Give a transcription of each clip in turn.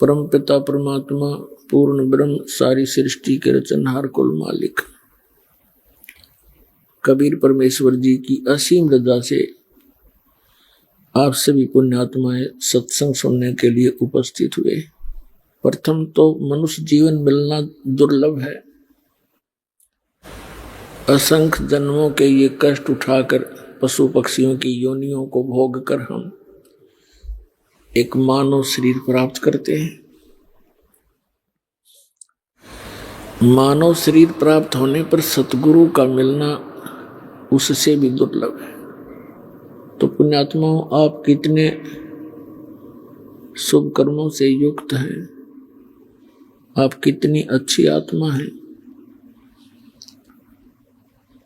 परम पिता परमात्मा पूर्ण ब्रह्म सारी सृष्टि के रचनहार कुल मालिक कबीर परमेश्वर जी की असीम रजा से आप सभी पुण्यात्माएं सत्संग सुनने के लिए उपस्थित हुए। प्रथम तो मनुष्य जीवन मिलना दुर्लभ है। असंख्य जन्मों के ये कष्ट उठाकर पशु पक्षियों की योनियों को भोग कर हम एक मानव शरीर प्राप्त करते हैं। मानव शरीर प्राप्त होने पर सतगुरु का मिलना उससे भी दुर्लभ है। तो पुण्यात्माओं, आप कितने शुभ कर्मों से युक्त हैं, आप कितनी अच्छी आत्मा हैं।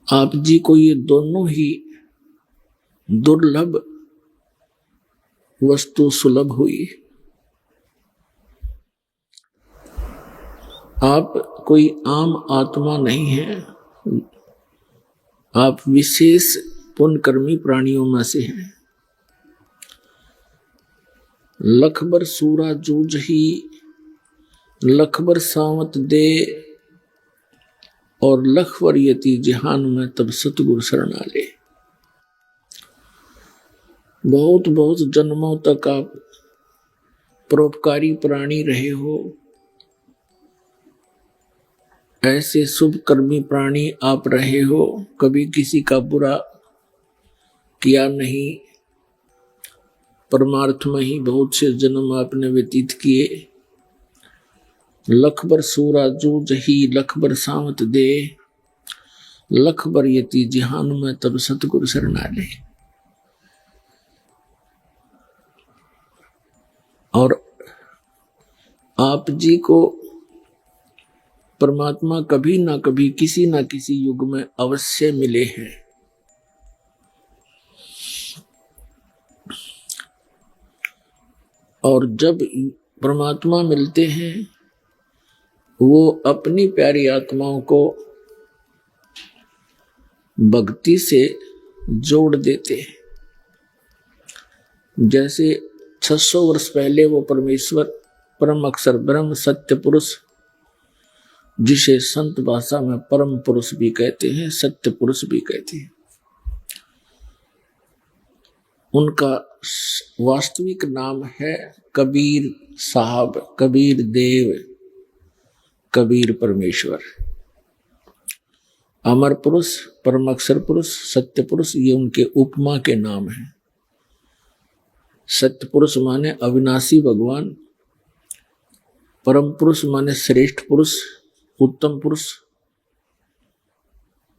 आप जी को ये दोनों ही दुर्लभ वस्तु सुलभ हुई। आप कोई आम आत्मा नहीं है, आप विशेष पुण्यकर्मी प्राणियों में से हैं। लखबर सूरा जूझ ही लखबर सावत दे और लखबर यति जहान में तब सतगुरु शरणा ले। बहुत बहुत जन्मों तक आप परोपकारी प्राणी रहे हो, ऐसे शुभ कर्मी प्राणी आप रहे हो, कभी किसी का बुरा किया नहीं। परमार्थ में ही बहुत से जन्म आपने व्यतीत किए। लखबर सूरा जूझ ही लखबर सावत दे लखबर यति जहान में तब सतगुरु शरणा ले। और आप जी को परमात्मा कभी ना कभी किसी ना किसी युग में अवश्य मिले हैं। और जब परमात्मा मिलते हैं वो अपनी प्यारी आत्माओं को भक्ति से जोड़ देते हैं। जैसे 600 वर्ष पहले वो परमेश्वर परम अक्षर ब्रह्म सत्य पुरुष, जिसे संत भाषा में परम पुरुष भी कहते हैं, सत्य पुरुष भी कहते हैं, उनका वास्तविक नाम है कबीर साहब, कबीर देव, कबीर परमेश्वर। अमर पुरुष, परम अक्षर पुरुष, सत्य पुरुष, ये उनके उपमा के नाम हैं। सत्य पुरुष माने अविनाशी भगवान, परम पुरुष माने श्रेष्ठ पुरुष, उत्तम पुरुष,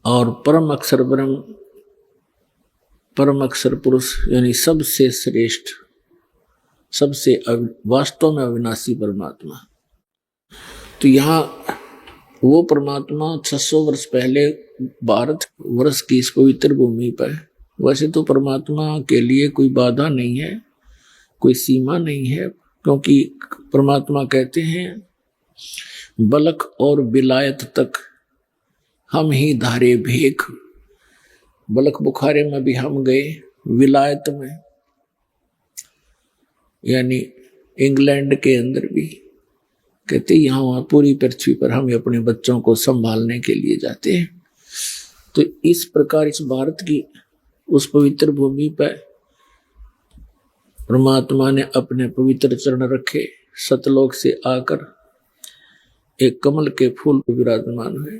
और परम अक्षर ब्रह्म, परम अक्षर पुरुष यानी सबसे श्रेष्ठ, सबसे वास्तव में अविनाशी परमात्मा। तो यहाँ वो परमात्मा 600 वर्ष पहले भारत वर्ष की इस पवित्र भूमि पर, वैसे तो परमात्मा के लिए कोई बाधा नहीं है, कोई सीमा नहीं है, क्योंकि परमात्मा कहते हैं बलक और विलायत तक हम ही धारे भेख। बलक बुखारे में भी हम गए, विलायत में यानी इंग्लैंड के अंदर भी, कहते यहाँ वहाँ पूरी पृथ्वी पर हम अपने बच्चों को संभालने के लिए जाते हैं। तो इस प्रकार इस भारत की उस पवित्र भूमि पर परमात्मा ने अपने पवित्र चरण रखे, सतलोक से आकर एक कमल के फूल पर विराजमान हुए,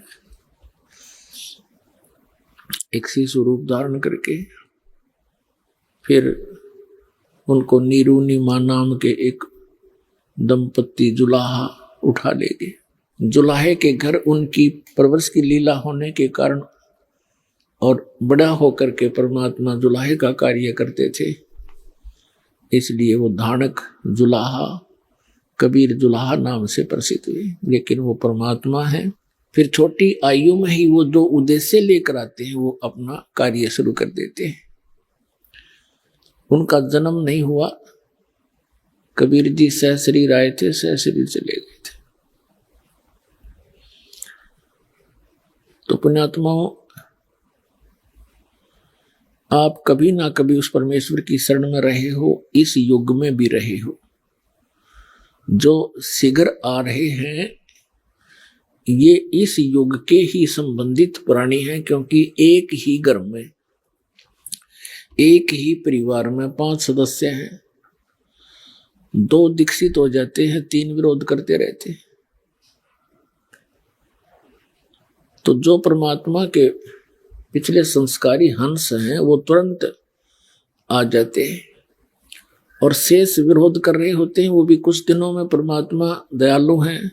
एक शिशु रूप धारण करके। फिर उनको नीरूनी मां नाम के एक दंपत्ति जुलाहा उठा ले गए। जुलाहे के घर उनकी परवरिश की लीला होने के कारण और बड़ा होकर के परमात्मा जुलाहे का कार्य करते थे, इसलिए वो धानक जुलाहा, कबीर जुलाहा नाम से प्रसिद्ध हुए। लेकिन वो परमात्मा है। फिर छोटी आयु में ही वो जो उद्देश्य लेकर आते हैं वो अपना कार्य शुरू कर देते हैं। उनका जन्म नहीं हुआ, कबीर जी सहशरीर आए थे, सहशरीर चले गए थे। तो पुण्यात्माओं, आप कभी ना कभी उस परमेश्वर की शरण में रहे हो, इस युग में भी रहे हो। जो शीघ्र आ रहे हैं ये इस युग के ही संबंधित प्राणी हैं, क्योंकि एक ही घर में, एक ही परिवार में 5 सदस्य हैं। 2 दीक्षित हो जाते हैं, 3 विरोध करते रहते हैं। तो जो परमात्मा के पिछले संस्कारी हंस हैं वो तुरंत आ जाते हैं, और शेष विरोध कर रहे होते हैं वो भी कुछ दिनों में। परमात्मा दयालु हैं।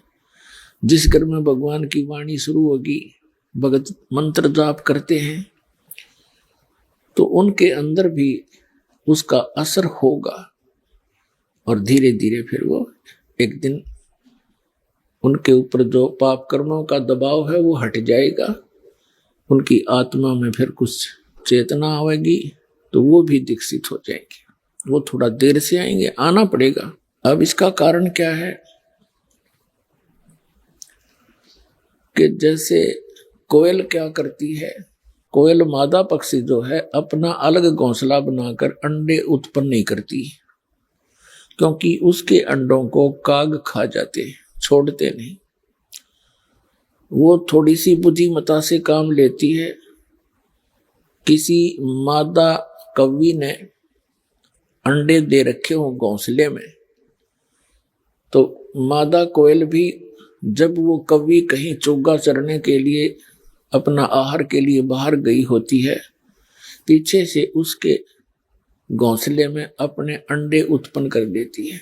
जिस घर में भगवान की वाणी शुरू होगी, भगत मंत्र जाप करते हैं, तो उनके अंदर भी उसका असर होगा, और धीरे धीरे फिर वो एक दिन उनके ऊपर जो पाप कर्मों का दबाव है वो हट जाएगा। उनकी आत्मा में फिर कुछ चेतना आएगी, तो वो भी दीक्षित हो जाएंगे। वो थोड़ा देर से आएंगे, आना पड़ेगा। अब इसका कारण क्या है कि जैसे कोयल क्या करती है, कोयल मादा पक्षी जो है अपना अलग घोंसला बनाकर अंडे उत्पन्न नहीं करती, क्योंकि उसके अंडों को काग खा जाते, छोड़ते नहीं। वो थोड़ी सी बुद्धिमता से काम लेती है। किसी मादा कौवी ने अंडे दे रखे हो घोंसले में, तो मादा कोयल भी जब वो कौवी कहीं चुग्गा चरने के लिए, अपना आहार के लिए बाहर गई होती है, पीछे से उसके घोंसले में अपने अंडे उत्पन्न कर देती है।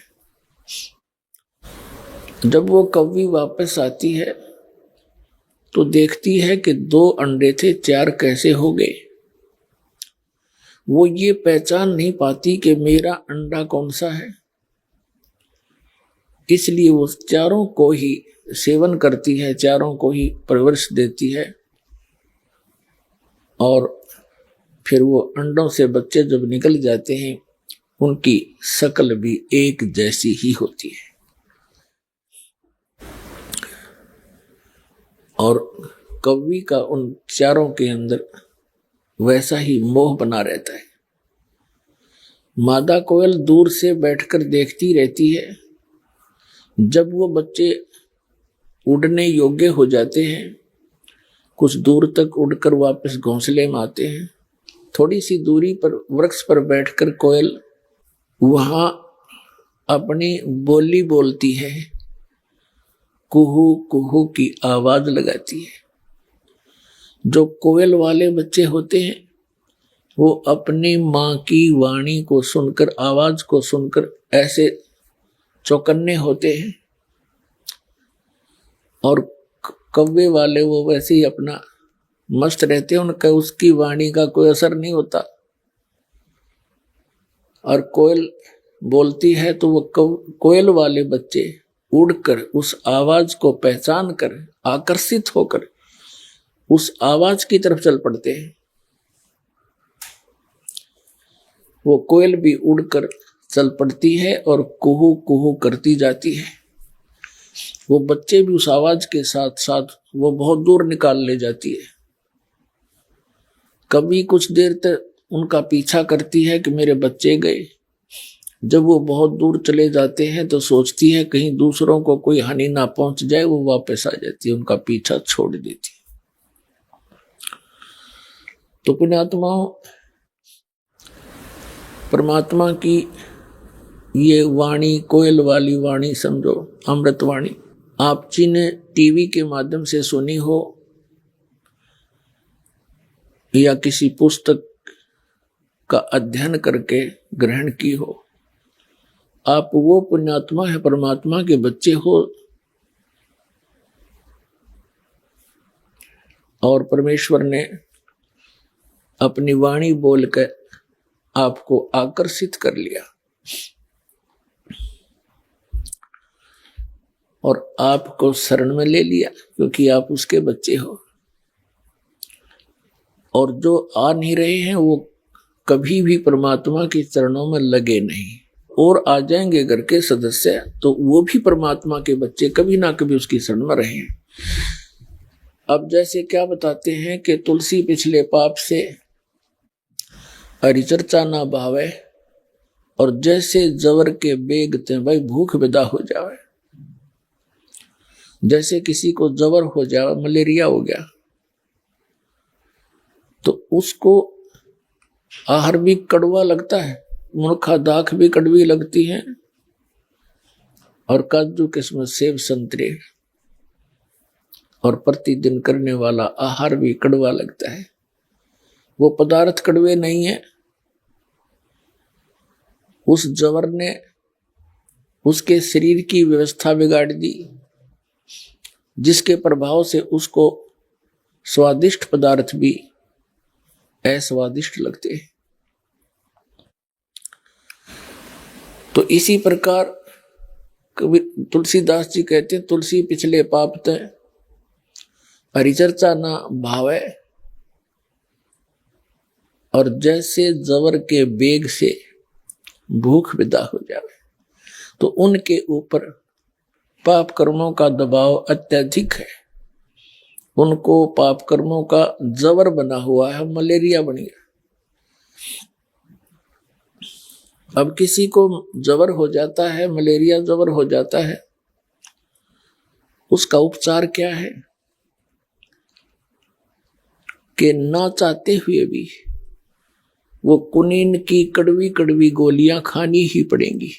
जब वो कौवी वापस आती है तो देखती है कि 2 अंडे थे, 4 कैसे हो गए। वो ये पहचान नहीं पाती कि मेरा अंडा कौन सा है, इसलिए वो चारों को ही सेवन करती है, चारों को ही परवरिश देती है, और फिर वो अंडों से बच्चे जब निकल जाते हैं उनकी शक्ल भी एक जैसी ही होती है, और कौवी का उन चारों के अंदर वैसा ही मोह बना रहता है। मादा कोयल दूर से बैठकर देखती रहती है। जब वो बच्चे उड़ने योग्य हो जाते हैं, कुछ दूर तक उड़कर वापस घोंसले में आते हैं, थोड़ी सी दूरी पर वृक्ष पर बैठकर कोयल वहां अपनी बोली बोलती है, कुहू कुहू की आवाज लगाती है। जो कोयल वाले बच्चे होते हैं वो अपनी माँ की वाणी को सुनकर, आवाज को सुनकर ऐसे चौकन्ने होते हैं, और कौवे वाले वो वैसे ही अपना मस्त रहते हैं, उनका उसकी वाणी का कोई असर नहीं होता। और कोयल बोलती है तो वो कोयल वाले बच्चे उड़कर उस आवाज को पहचान कर, आकर्षित होकर उस आवाज की तरफ चल पड़ते हैं। वो कोयल भी उड़कर चल पड़ती है और कुहू कुहू करती जाती है। वो बच्चे भी उस आवाज के साथ साथ वो बहुत दूर निकाल ले जाती है। कभी कुछ देर तक उनका पीछा करती है कि मेरे बच्चे गए। जब वो बहुत दूर चले जाते हैं तो सोचती है कहीं दूसरों को कोई हानि ना पहुंच जाए, वो वापस आ जाती है, उनका पीछा छोड़ देती है। तो पुण्यात्माओं, परमात्मा की ये वाणी, कोयल वाली वाणी समझो, अमृत वाणी, आप जी ने टीवी के माध्यम से सुनी हो या किसी पुस्तक का अध्ययन करके ग्रहण की हो, आप वो पुण्यात्मा है, परमात्मा के बच्चे हो, और परमेश्वर ने अपनी वाणी बोलकर आपको आकर्षित कर लिया और आपको शरण में ले लिया, क्योंकि आप उसके बच्चे हो। और जो आ नहीं रहे हैं वो कभी भी परमात्मा के चरणों में लगे नहीं, और आ जाएंगे घर के सदस्य तो वो भी परमात्मा के बच्चे कभी ना कभी उसकी शरण में रहे। अब जैसे क्या बताते हैं कि तुलसी पिछले पाप से हरिचर्चा ना भावे, और जैसे जवर के बेग ते भाई भूख विदा हो जावे। जैसे किसी को जवर हो जाए, मलेरिया हो गया, तो उसको आहार भी कड़वा लगता है, मुनखा दाख भी कड़वी लगती है, और काजू किस्मत सेब संतरे और प्रतिदिन करने वाला आहार भी कड़वा लगता है। वो पदार्थ कड़वे नहीं है, उस जवर ने उसके शरीर की व्यवस्था बिगाड़ दी, जिसके प्रभाव से उसको स्वादिष्ट पदार्थ भी अस्वादिष्ट लगते हैं। तो इसी प्रकार तुलसीदास जी कहते हैं, तुलसी पिछले पाप ते परिचर्चा ना भावे, और जैसे जवर के बेग से भूख विदा हो जावे। तो उनके ऊपर पाप कर्मों का दबाव अत्यधिक है, उनको पाप कर्मों का जबर बना हुआ है, मलेरिया बन गया। अब किसी को जबर हो जाता है, मलेरिया जबर हो जाता है, उसका उपचार क्या है कि ना चाहते हुए भी वो कुनीन की कड़वी कड़वी गोलियां खानी ही पड़ेंगी,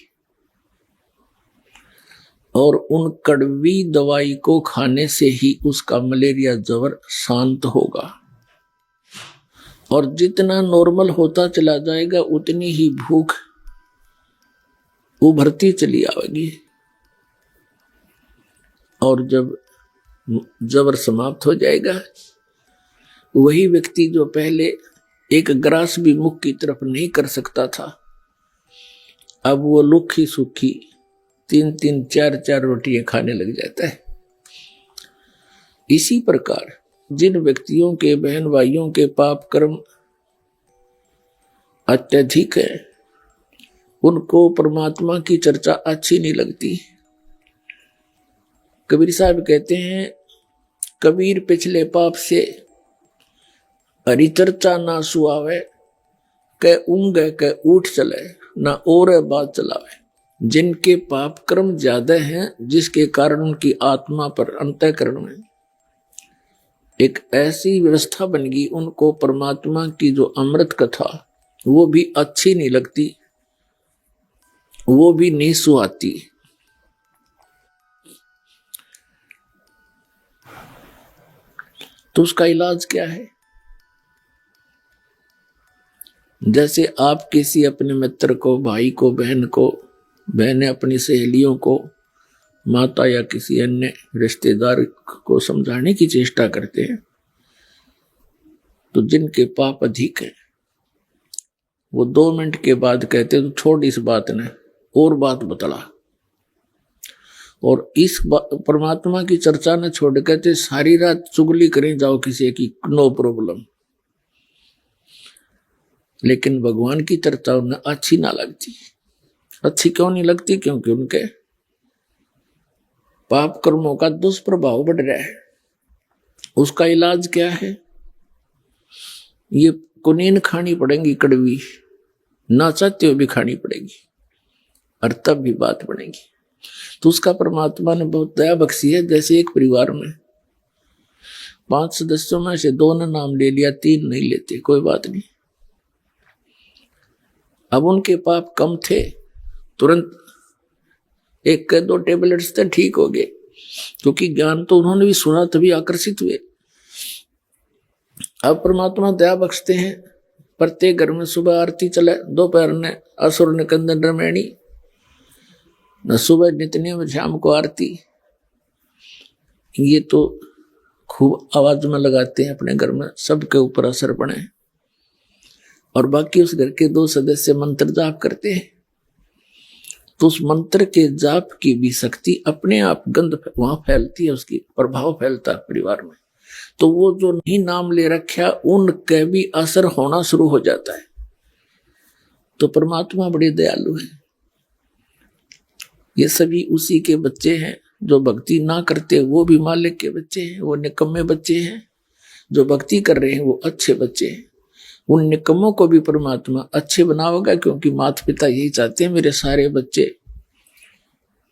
और उन कड़वी दवाई को खाने से ही उसका मलेरिया जबर शांत होगा। और जितना नॉर्मल होता चला जाएगा उतनी ही भूख उभरती चली आएगी, और जब जबर समाप्त हो जाएगा, वही व्यक्ति जो पहले एक ग्रास भी मुख की तरफ नहीं कर सकता था, अब वो लुखी सुखी 3-3 4-4 रोटियां खाने लग जाता है। इसी प्रकार जिन व्यक्तियों के बहन भाइयों के पाप कर्म अत्यधिक है, उनको परमात्मा की चर्चा अच्छी नहीं लगती। कबीर साहब कहते हैं, कबीर पिछले पाप से हरि चर्चा ना सुआवे, कै ऊँगे कै उठ चले, ना और बात चलावे। जिनके पाप कर्म ज्यादा हैं, जिसके कारण उनकी आत्मा पर अंतःकरण में एक ऐसी व्यवस्था बन गई, उनको परमात्मा की जो अमृत कथा वो भी अच्छी नहीं लगती, वो भी नहीं सुहाती। तो उसका इलाज क्या है? जैसे आप किसी अपने मित्र को, भाई को, बहन को, बहनें अपनी सहेलियों को, माता या किसी अन्य रिश्तेदार को समझाने की चेष्टा करते हैं, तो जिनके पाप अधिक है वो 2 मिनट के बाद कहते तो छोड़ इस बात ने, और बात बतला। और इस परमात्मा की चर्चा न छोड़ कहते सारी रात चुगली करें जाओ किसी की, नो प्रॉब्लम। लेकिन भगवान की चर्चा उन्हें अच्छी ना लगती। अच्छी क्यों नहीं लगती? क्योंकि उनके पाप कर्मों का दुष्प्रभाव बढ़ रहा है। उसका इलाज क्या है? ये कुनीन खानी पड़ेगी, कड़वी, ना चाहते हुए भी खानी पड़ेगी, और तब भी बात बनेगी। तो उसका परमात्मा ने बहुत दया बख्शी है। जैसे एक परिवार में 5 सदस्यों में से 2 ने नाम ले लिया, 3 नहीं लेते, कोई बात नहीं। अब उनके पाप कम थे, तुरंत 1 के 2 टेबलेट्स से ठीक हो गए, क्योंकि ज्ञान तो उन्होंने भी सुना, तभी आकर्षित हुए। अब परमात्मा दया बख्शते हैं, प्रत्येक घर में सुबह आरती चले, दोपहर ने असुर निकंदन रमैणी, न सुबह नितने में शाम को आरती। ये तो खूब आवाज में लगाते हैं अपने घर में, सबके ऊपर असर पड़े। और बाकी उस घर के 2 सदस्य मंत्र जाप करते हैं, तो उस मंत्र के जाप की भी शक्ति अपने आप गंध वहां फैलती है, उसकी प्रभाव फैलता है परिवार में। तो वो जो नहीं नाम ले रखा, उनके भी असर होना शुरू हो जाता है। तो परमात्मा बड़े दयालु है। ये सभी उसी के बच्चे हैं। जो भक्ति ना करते वो भी मालिक के बच्चे हैं, वो निकम्मे बच्चे हैं। जो भक्ति कर रहे हैं वो अच्छे बच्चे हैं। उन निकम्मों को भी परमात्मा अच्छे बनाओगा, क्योंकि माता पिता यही चाहते हैं मेरे सारे बच्चे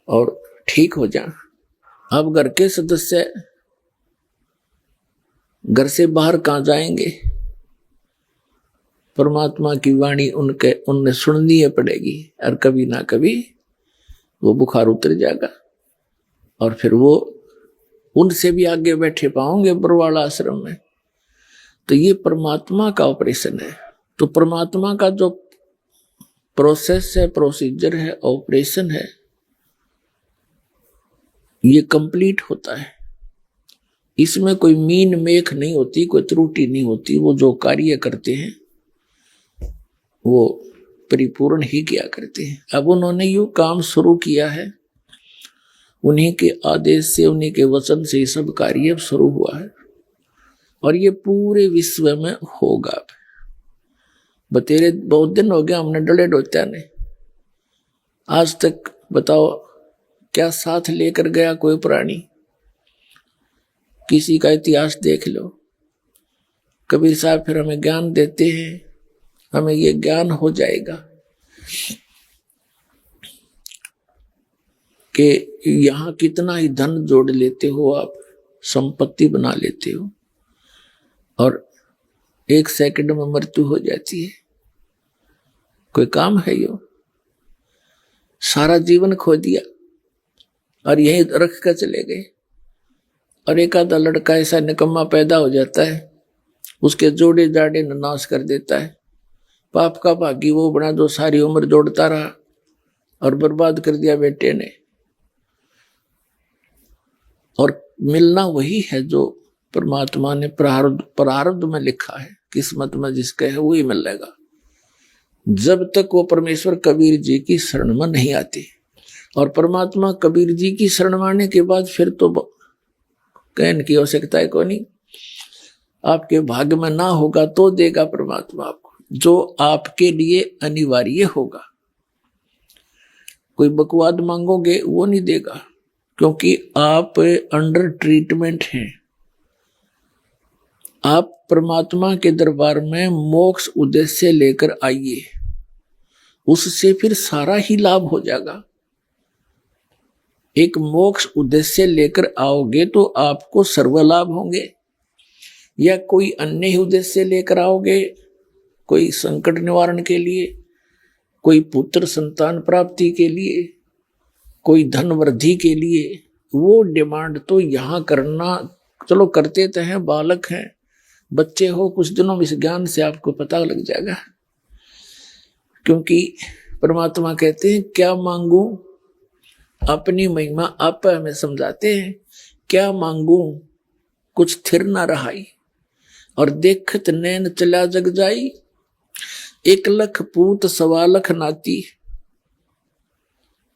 और ठीक हो जाएं। अब घर के सदस्य घर से बाहर कहां जाएंगे? परमात्मा की वाणी उनने सुननी है पड़ेगी, और कभी ना कभी वो बुखार उतर जाएगा और फिर वो उनसे भी आगे बैठे पाओगे बरवाला आश्रम में। तो ये परमात्मा का ऑपरेशन है। तो परमात्मा का जो प्रोसेस है, प्रोसीजर है, ऑपरेशन है, ये कंप्लीट होता है। इसमें कोई मीन मेख नहीं होती, कोई त्रुटि नहीं होती। वो जो कार्य करते हैं वो परिपूर्ण ही किया करते हैं। अब उन्होंने यो काम शुरू किया है, उन्हीं के आदेश से, उन्हीं के वचन से सब कार्य शुरू हुआ है और ये पूरे विश्व में होगा। बतेरे बहुत दिन हो गया हमने डले डोत्या ने, आज तक बताओ क्या साथ लेकर गया कोई प्राणी? किसी का इतिहास देख लो। कबीर साहब फिर हमें ज्ञान देते हैं, हमें ये ज्ञान हो जाएगा कि यहां कितना ही धन जोड़ लेते हो आप, संपत्ति बना लेते हो और एक सेकंड में मृत्यु हो जाती है। कोई काम है यो? सारा जीवन खो दिया और यही रख कर चले गए। और एक आधा लड़का ऐसा निकम्मा पैदा हो जाता है, उसके जोड़े जाड़े नाश कर देता है। पाप का भागी वो बना जो सारी उम्र जोड़ता रहा और बर्बाद कर दिया बेटे ने। और मिलना वही है जो परमात्मा ने प्रारब्ध में लिखा है, किस्मत में जिसका है वही मिलेगा। जब तक वो परमेश्वर कबीर जी की शरण में नहीं आते, और परमात्मा कबीर जी की शरण में आने के बाद फिर तो कहने की आवश्यकता है को नहीं। आपके भाग्य में ना होगा तो देगा परमात्मा आपको, जो आपके लिए अनिवार्य होगा। कोई बकवाद मांगोगे वो नहीं देगा, क्योंकि आप अंडर ट्रीटमेंट हैं। आप परमात्मा के दरबार में मोक्ष उद्देश्य लेकर आइए, उससे फिर सारा ही लाभ हो जाएगा। एक मोक्ष उद्देश्य लेकर आओगे तो आपको सर्व लाभ होंगे, या कोई अन्य ही उद्देश्य लेकर आओगे, कोई संकट निवारण के लिए, कोई पुत्र संतान प्राप्ति के लिए, कोई धन वृद्धि के लिए, वो डिमांड तो यहां करना, चलो करते तो हैं, बालक हैं, बच्चे हो, कुछ दिनों में इस ज्ञान से आपको पता लग जाएगा। क्योंकि परमात्मा कहते हैं क्या मांगू, अपनी महिमा आप हमें समझाते हैं। क्या मांगू कुछ थिर ना रहाई, और देखत नैन चला जग जाई। 1 लाख पूत 1.25 लाख नाती,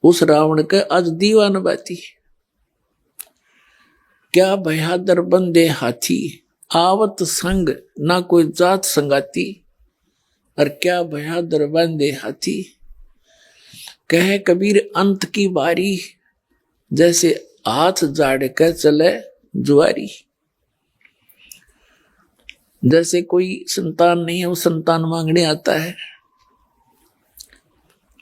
उस रावण के आज दीवान बाती। क्या बहादुर बंदे हाथी, आवत संग ना कोई जात संगाती। और क्या बहादुर बंदे हाथी, कहे कबीर अंत की बारी, जैसे हाथ जाड़ के चले जुआरी। जैसे कोई संतान नहीं है, वो संतान मांगने आता है,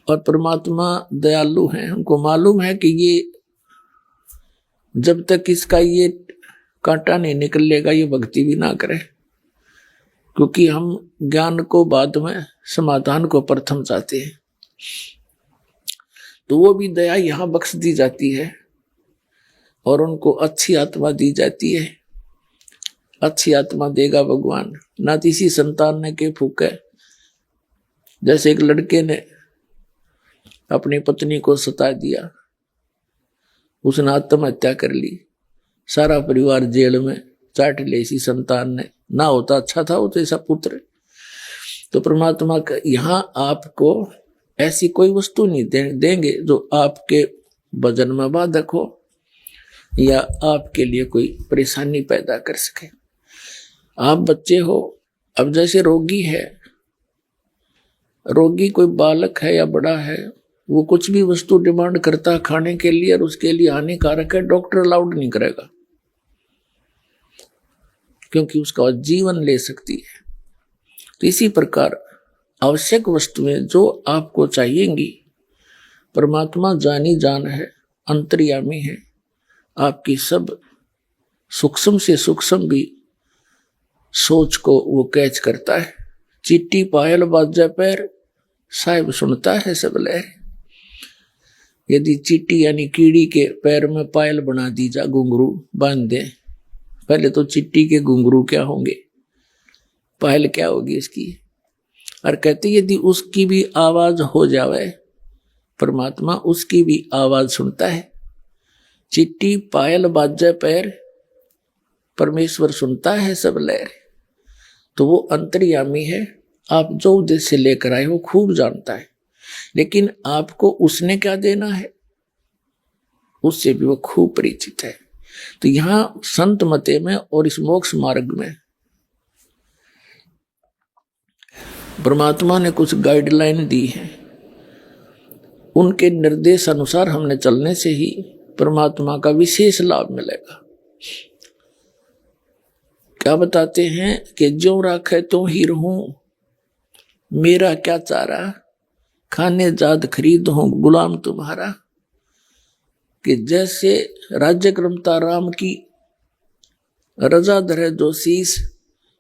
और परमात्मा दयालु हैं, उनको मालूम है कि ये जब तक इसका ये कांटा नहीं निकलेगा ये भक्ति भी ना करे, क्योंकि हम ज्ञान को बाद में, समाधान को प्रथम चाहते हैं। तो वो भी दया यहां बख्श दी जाती है और उनको अच्छी आत्मा दी जाती है। अच्छी आत्मा देगा भगवान, ना किसी संतान ने के फूके। जैसे एक लड़के ने अपनी पत्नी को सता दिया, उसने आत्महत्या कर ली, सारा परिवार जेल में, चाट ले इसी संतान ने, ना होता अच्छा था वो तो ऐसा पुत्र। तो परमात्मा का यहां आपको ऐसी कोई वस्तु नहीं देंगे जो आपके वजन में बाधक हो या आपके लिए कोई परेशानी पैदा कर सके। आप बच्चे हो, अब जैसे रोगी है, रोगी कोई बालक है या बड़ा है, वो कुछ भी वस्तु डिमांड करता है खाने के लिए और उसके लिए हानिकारक है, डॉक्टर अलाउड नहीं करेगा, क्योंकि उसका जीवन ले सकती है। तो इसी प्रकार आवश्यक वस्तुएं जो आपको चाहिएंगी, परमात्मा जानी जान है, अंतर्यामी है, आपकी सब सूक्ष्म से सूक्ष्म भी सोच को वो कैच करता है। चिट्टी पायल बाजा पैर, साहिब सुनता है सब लहर। यदि चींटी यानी कीड़ी के पैर में पायल बना दी जा, घुंघरू बांध दे, पहले तो चिट्टी के घुंघरू क्या होंगे, पायल क्या होगी इसकी। और कहते यदि उसकी भी आवाज हो जावे, परमात्मा उसकी भी आवाज सुनता है। चिट्टी पायल बाजे पैर, परमेश्वर सुनता है सब लहर। तो वो अंतर्यामी है, आप जो उद्देश्य लेकर आए वो खूब जानता है, लेकिन आपको उसने क्या देना है उससे भी वो खूब परिचित है। तो यहां संत मते में और इस मोक्ष मार्ग में परमात्मा ने कुछ गाइडलाइन दी है, उनके निर्देश अनुसार हमने चलने से ही परमात्मा का विशेष लाभ मिलेगा। क्या बताते हैं कि ज्यों राखे तो ही रहूं, मेरा क्या चारा, खाने जाद खरीद हूं गुलाम तुम्हारा। कि जैसे राज्य क्रमता राम की, रजा धरे जो शीस,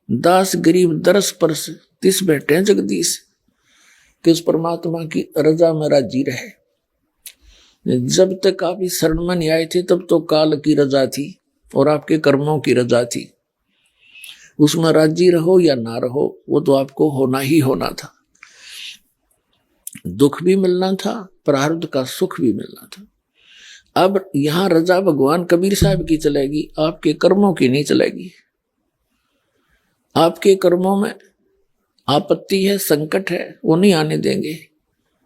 दास गरीब दरस परस तिस बैठे जगदीश। कि उस परमात्मा की रजा में राजी रहे। जब तक आप इस शरण में नहीं आए थे तब तो काल की रजा थी और आपके कर्मों की रजा थी, उसमें राजी रहो या ना रहो वो तो आपको होना ही होना था। दुख भी मिलना था, प्रारब्ध का सुख भी मिलना था। अब यहां रजा भगवान कबीर साहब की चलेगी, आपके कर्मों की नहीं चलेगी। आपके कर्मों में आपत्ति है, संकट है, वो नहीं आने देंगे।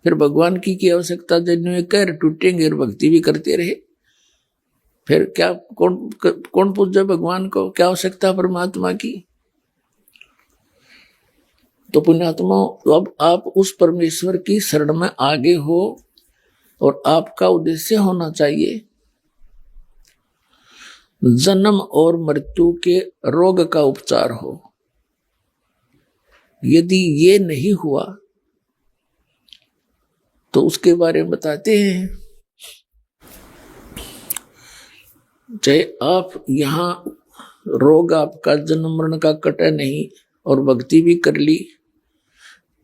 फिर भगवान की आवश्यकता जिन्हें कह टूटेंगे और भक्ति भी करते रहे, फिर क्या कौन पूजे भगवान को, क्या आवश्यकता परमात्मा की। तो पुण्यात्मा, अब आप उस परमेश्वर की शरण में आगे हो और आपका उद्देश्य होना चाहिए जन्म और मृत्यु के रोग का उपचार हो। यदि ये नहीं हुआ तो उसके बारे में बताते हैं। चाहे आप यहां रोग आपका जन्म मरण का कटे नहीं और भक्ति भी कर ली,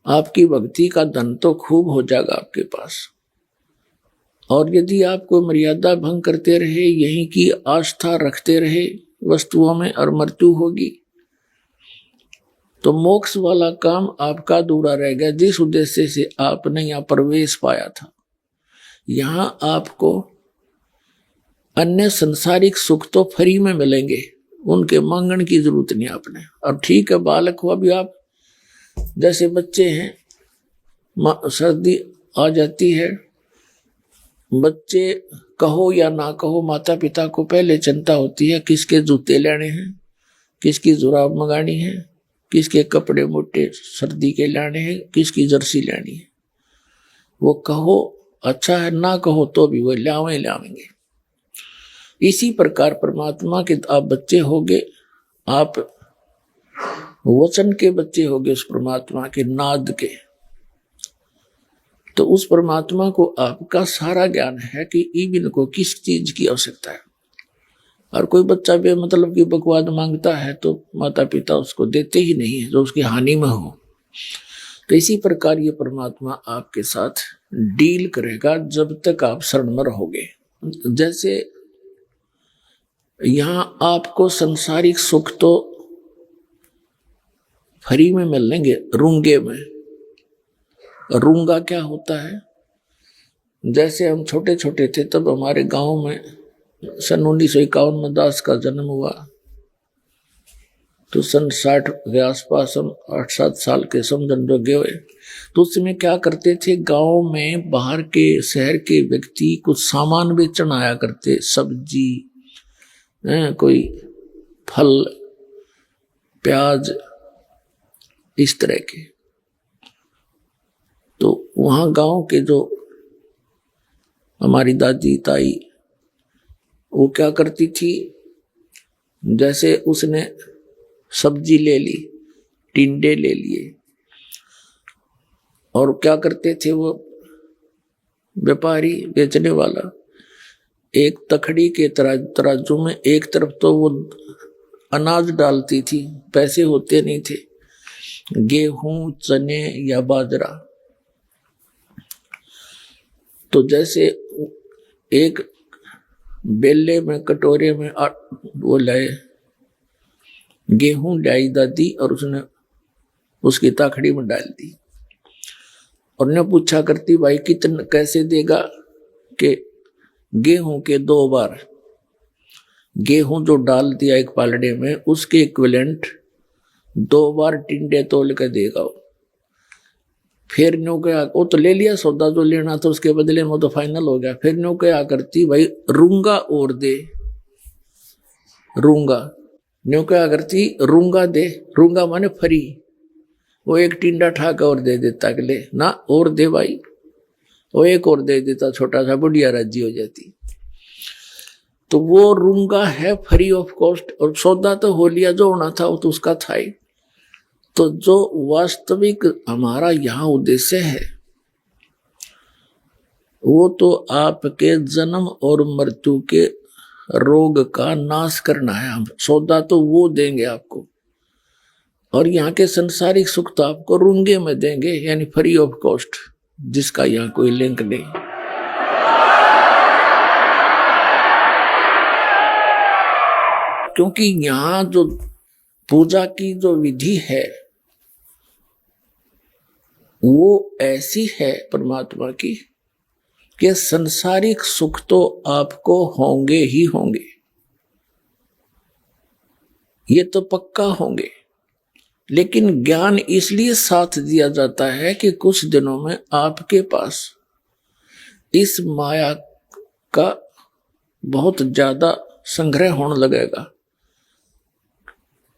आपकी भक्ति का धन तो खूब हो जाएगा आपके पास। और यदि आप कोई मर्यादा भंग करते रहे, यहीं की आस्था रखते रहे वस्तुओं में और मृत्यु होगी, तो मोक्ष वाला काम आपका अधूरा रह गया, जिस उद्देश्य से आपने यहाँ प्रवेश पाया था। यहां आपको अन्य संसारिक सुख तो फ्री में मिलेंगे, उनके मांगने की जरूरत नहीं आपने। और ठीक है, बालक हो अभी आप, जैसे बच्चे हैं, सर्दी आ जाती है, बच्चे कहो या ना कहो माता पिता को पहले चिंता होती है किसके जूते लेने हैं, किसकी जुराब मंगानी है, किसके कपड़े मोटे सर्दी के लाने हैं, किसकी जर्सी लेनी है। वो कहो अच्छा है, ना कहो तो भी वो लावेंगे। इसी प्रकार परमात्मा के आप बच्चे होगे, आप वचन के बच्चे होगे उस परमात्मा के नाद के। तो उस परमात्मा को आपका सारा ज्ञान है कि इबिन को किस चीज की आवश्यकता है। और कोई बच्चा बेमतलब की बकवाद मांगता है तो माता पिता उसको देते ही नहीं है, जो उसकी हानि में हो। तो इसी प्रकार ये परमात्मा आपके साथ डील करेगा जब तक आप शरण में रहोगे। जैसे यहां आपको संसारिक सुख तो फ्री में मिलेंगे, रूंगे में। रूंगा क्या होता है? जैसे हम छोटे छोटे थे तब हमारे गांव में सन 1951 में दास का जन्म हुआ, तो सन 60 के आसपास हम 8-7 साल के समझन जोगे हुए। तो उसमें क्या करते थे, गांव में बाहर के शहर के व्यक्ति कुछ सामान बेचन आया करते, सब्जी, कोई फल, प्याज, इस तरह के। तो वहां गांव के जो हमारी दादी ताई, वो क्या करती थी, जैसे उसने सब्जी ले ली टिंडे ले लिए। और क्या करते थे वो व्यापारी, बेचने वाला, एक तखड़ी के तराजू में एक तरफ तो वो अनाज डालती थी, पैसे होते नहीं थे, गेहूं, चने या बाजरा। तो जैसे एक बेले में, कटोरे में वो लाए, गेहूं लाई दादी और उसने उसकी ताखड़ी में डाल दी। और ने पूछा करती, भाई कितना कैसे देगा? कि गेहूं के 2 बार, गेहूं जो डाल दिया एक पालड़े में उसके इक्विवेलेंट 2 बार टिंडे तोल के देगा वो। फिर न्यू क्या, वो तो ले लिया सौदा जो लेना था, उसके बदले में तो फाइनल हो गया। फिर न्यू क्या करती, भाई रूंगा और दे, रूंगा। न्यू क्या करती, रूंगा दे, रूंगा माने फ्री। वो एक टिंडा ठाका और दे देता, अगले ना और दे भाई, वो एक और दे देता, छोटा सा, बुढ़िया राजी हो जाती। तो वो रूंगा है फ्री ऑफ कॉस्ट, और सौदा तो हो लिया, जो होना था वो तो उसका था ही। तो जो वास्तविक हमारा यहाँ उद्देश्य है वो तो आपके जन्म और मृत्यु के रोग का नाश करना है। हम सौदा तो वो देंगे आपको, और यहाँ के संसारिक सुख तो आपको रूंगे में देंगे, यानी फ्री ऑफ कॉस्ट, जिसका यहाँ कोई लिंक नहीं। क्योंकि यहाँ जो पूजा की जो विधि है वो ऐसी है परमात्मा की कि संसारिक सुख तो आपको होंगे ही होंगे, ये तो पक्का होंगे। लेकिन ज्ञान इसलिए साथ दिया जाता है कि कुछ दिनों में आपके पास इस माया का बहुत ज्यादा संग्रह होने लगेगा।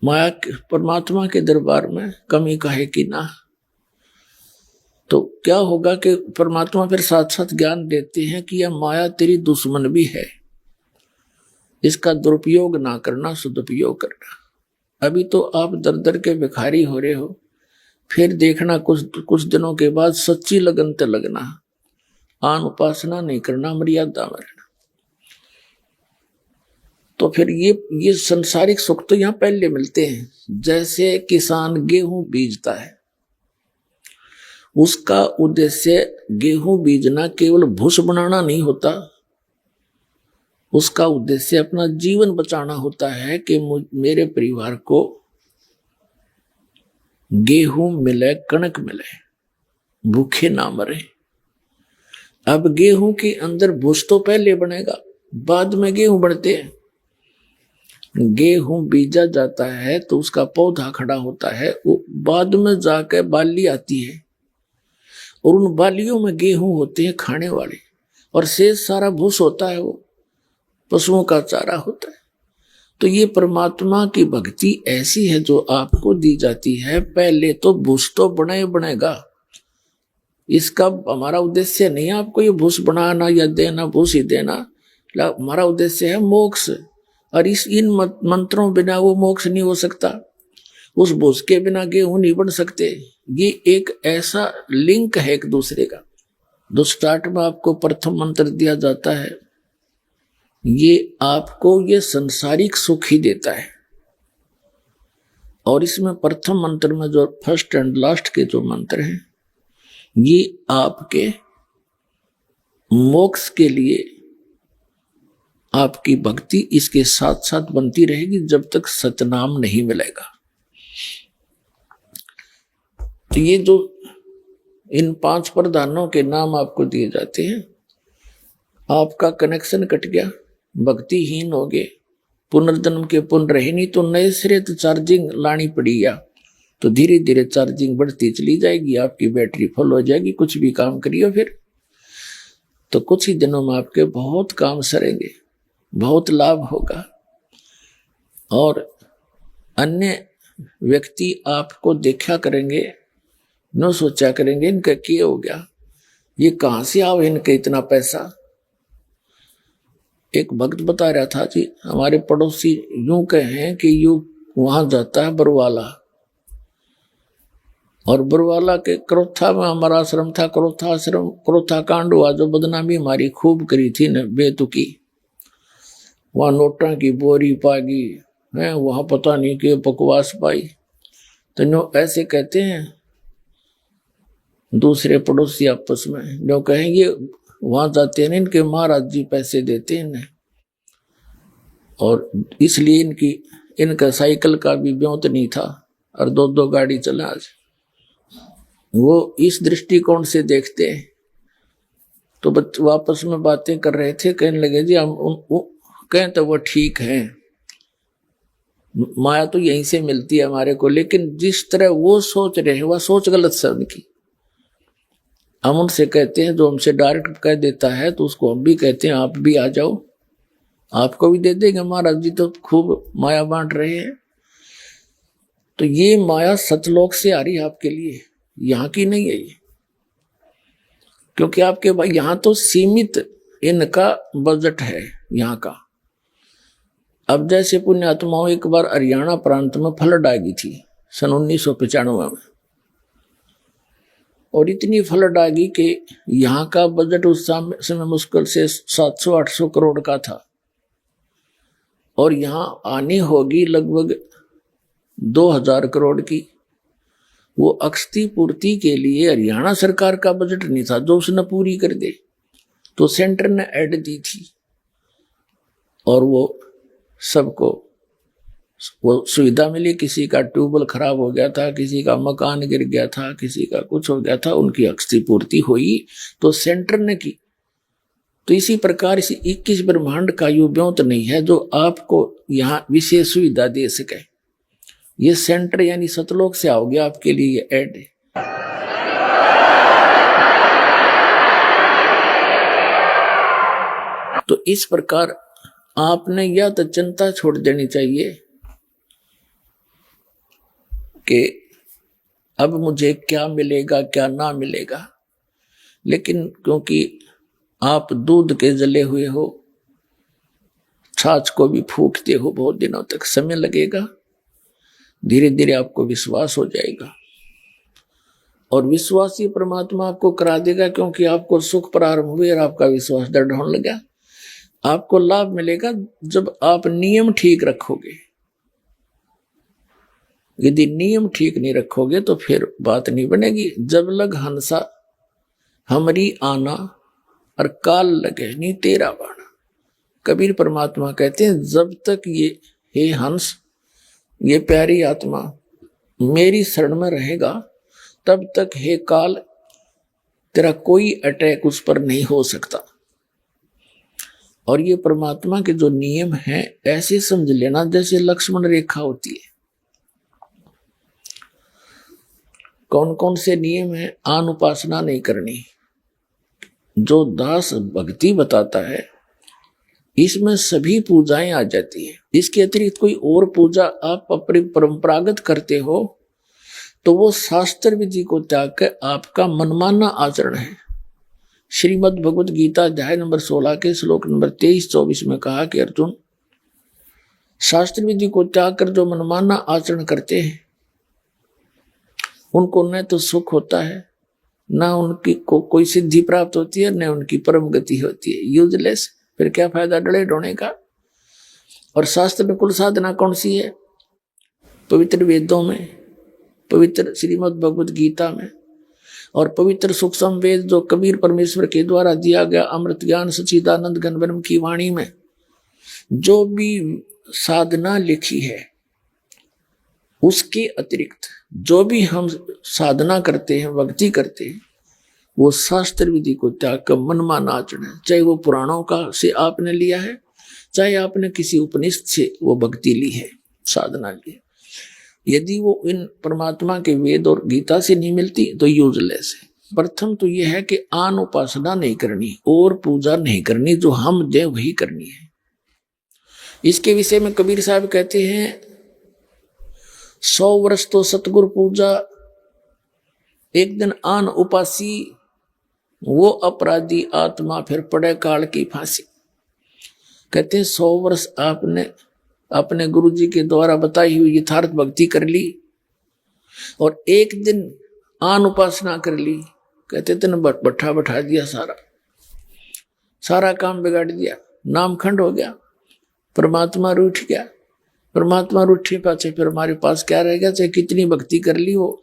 माया परमात्मा के दरबार में कमी काहे की ना। तो क्या होगा कि परमात्मा फिर साथ साथ ज्ञान देते हैं कि यह माया तेरी दुश्मन भी है, इसका दुरुपयोग ना करना, सदुपयोग करना। अभी तो आप दर दर के भिखारी हो रहे हो, फिर देखना कुछ दिनों के बाद सच्ची लगन ते लगना, आन उपासना नहीं करना, मर्यादा में रहना। तो फिर ये संसारिक सुख तो यहाँ पहले मिलते हैं। जैसे किसान गेहूं बीजता है, उसका उद्देश्य गेहूं बीजना केवल भूस बनाना नहीं होता, उसका उद्देश्य अपना जीवन बचाना होता है कि मेरे परिवार को गेहूं मिले, कणक मिले, भूखे ना मरे। अब गेहूं के अंदर भूस तो पहले बनेगा, बाद में गेहूं बढ़ते हैं। गेहूं बीजा जाता है तो उसका पौधा खड़ा होता है, वो बाद में जाकर बाली आती है, और उन बालियों में गेहूं होते हैं खाने वाले, और शेष सारा भूस होता है, वो पशुओं का चारा होता है। तो ये परमात्मा की भक्ति ऐसी है जो आपको दी जाती है। पहले तो भूस तो बनेगा, इसका हमारा उद्देश्य नहीं है आपको ये भूस बनाना या देना, भूस ही देना। हमारा उद्देश्य है मोक्ष, और इन मंत्रों बिना वो मोक्ष नहीं हो सकता, उस भूस के बिना गेहूं नहीं बन सकते। ये एक ऐसा लिंक है एक दूसरे का। जो स्टार्ट में आपको प्रथम मंत्र दिया जाता है, ये आपको ये संसारिक सुख ही देता है। और इसमें प्रथम मंत्र में जो फर्स्ट एंड लास्ट के जो मंत्र हैं, ये आपके मोक्ष के लिए आपकी भक्ति इसके साथ साथ बनती रहेगी जब तक सतनाम नहीं मिलेगा। तो ये जो इन 5 प्रधानों के नाम आपको दिए जाते हैं, आपका कनेक्शन कट गया, भक्तिहीन हो गए, पुनर्जन्म के पुण्य रहे नहीं, तो नए सिरे तो चार्जिंग लानी पड़ी, या तो धीरे धीरे चार्जिंग बढ़ती चली जाएगी, आपकी बैटरी फुल हो जाएगी। कुछ भी काम करिए फिर तो कुछ ही दिनों में आपके बहुत काम सरेंगे, बहुत लाभ होगा। और अन्य व्यक्ति आपको देखा करेंगे, न सोचा करेंगे इनका क्या हो गया, ये कहां से आओ इनके इतना पैसा। एक भक्त बता रहा था जी, हमारे पड़ोसी यूं कहें कि यूं वहां जाता है बरवाला, और बरवाला के क्रोथा में हमारा आश्रम था, क्रोथा आश्रम, क्रोथा कांड हुआ जो बदनामी हमारी खूब करी थी न बेतुकी। वहां नोटा की बोरी पागी है, वहां पता नहीं कि बकवास पाई। तो जो ऐसे कहते हैं दूसरे पड़ोसी आपस में, जो कहेंगे वहां जाते हैं इनके महाराज जी पैसे देते हैं इन्हें, और इसलिए इनका साइकिल का भी ब्योत नहीं था और दो दो गाड़ी चला। आज वो इस दृष्टिकोण से देखते हैं। तो बच्चे आपस में बातें कर रहे थे, कहने लगे जी हम कहें तो वो ठीक है, माया तो यहीं से मिलती है हमारे को, लेकिन जिस तरह वो सोच रहे हैं वह सोच गलत है उनकी। हम उनसे कहते हैं, जो हमसे डायरेक्ट कह देता है तो उसको हम भी कहते हैं आप भी आ जाओ, आपको भी दे देंगे, महाराज जी तो खूब माया बांट रहे हैं। तो ये माया सतलोक से आ रही है आपके लिए, यहाँ की नहीं है ये, क्योंकि आपके भाई यहाँ तो सीमित इनका बजट है यहाँ का। अब जैसे पुण्यात्माओं एक बार हरियाणा प्रांत में फ्लड आ गई थी सन 1995 में, और इतनी फ्लड आ गई कि यहाँ का बजट उस समय मुश्किल से 700-800 करोड़ का था, और यहाँ आनी होगी लगभग 2000 करोड़ की। वो अक्षति पूर्ति के लिए हरियाणा सरकार का बजट नहीं था जो उसने पूरी कर दे, तो सेंटर ने ऐड दी थी, और वो सबको वो सुविधा मिली। किसी का ट्यूबवेल खराब हो गया था, किसी का मकान गिर गया था, किसी का कुछ हो गया था, उनकी अक्षति पूर्ति हुई तो सेंटर ने की। तो इसी प्रकार इसी 21 ब्रह्मांड का यो ब्योत नहीं है जो आपको यहाँ विशेष सुविधा दे सके। ये सेंटर यानी सतलोक से आओगे आपके लिए ये ऐड है। तो इस प्रकार आपने या तो चिंता छोड़ देनी चाहिए कि अब मुझे क्या मिलेगा क्या ना मिलेगा, लेकिन क्योंकि आप दूध के जले हुए हो, छाछ को भी फूकते हो बहुत दिनों तक, समय लगेगा, धीरे धीरे आपको विश्वास हो जाएगा, और विश्वासी परमात्मा आपको करा देगा, क्योंकि आपको सुख प्रारंभ हुए और आपका विश्वास दृढ़ होने लगा। आपको लाभ मिलेगा जब आप नियम ठीक रखोगे। यदि नियम ठीक नहीं रखोगे तो फिर बात नहीं बनेगी। जब लग हंसा हमारी आना और काल लगे नहीं तेरा बाणा। कबीर परमात्मा कहते हैं जब तक ये हे हंस, ये प्यारी आत्मा मेरी शरण में रहेगा, तब तक हे काल तेरा कोई अटैक उस पर नहीं हो सकता। और ये परमात्मा के जो नियम हैं ऐसे समझ लेना जैसे लक्ष्मण रेखा होती है। कौन कौन से नियम है? आन उपासना नहीं करनी, जो दास भक्ति बताता है इसमें सभी पूजाएं आ जाती है। इसके अतिरिक्त कोई और पूजा आप अपनी परंपरागत करते हो तो वो शास्त्र विधि को त्याग कर आपका मनमाना आचरण है। श्रीमद् भगवद गीता अध्याय नंबर 16 के श्लोक नंबर 23-24 में कहा कि अर्जुन, शास्त्र विधि को त्याग कर जो मनमाना आचरण करते हैं उनको न तो सुख होता है, न उनकी को कोई सिद्धि प्राप्त होती है, न उनकी परम गति होती है। यूजलेस, फिर क्या फायदा डले ढोने का। और शास्त्र में कुल साधना कौन सी है? पवित्र वेदों में, पवित्र श्रीमद् भगवद गीता में, और पवित्र सूक्ष्म वेद जो कबीर परमेश्वर के द्वारा दिया गया अमृत ज्ञान सच्चिदानंद घन ब्रह्म की वाणी में जो भी साधना लिखी है, उसके अतिरिक्त जो भी हम साधना करते हैं, भक्ति करते हैं, वो शास्त्र विधि को त्याग कर मनमाना आचरण है। चाहे वो पुराणों का से आपने लिया है, चाहे आपने किसी उपनिषद से वो भक्ति ली है, साधना ली है, यदि वो इन परमात्मा के वेद और गीता से नहीं मिलती तो यूजलेस है। प्रथम तो यह है कि आन उपासना नहीं करनी और पूजा नहीं करनी, जो हम दे वही करनी है। इसके विषय में कबीर साहब कहते हैं 100 वर्ष तो सतगुरु पूजा, एक दिन आन उपासी, वो अपराधी आत्मा फिर पड़े काल की फांसी। कहते हैं 100 वर्ष आपने अपने गुरु जी के द्वारा बताई हुई यथार्थ भक्ति कर ली, और एक दिन आन उपासना कर ली, कहते तेने बट्ठा बैठा दिया, सारा काम बिगाड़ दिया, नाम खंड हो गया, परमात्मा रूठ गया। परमात्मा रूठे पाछे फिर हमारे पास क्या रह गया? चाहे कितनी भक्ति कर ली हो,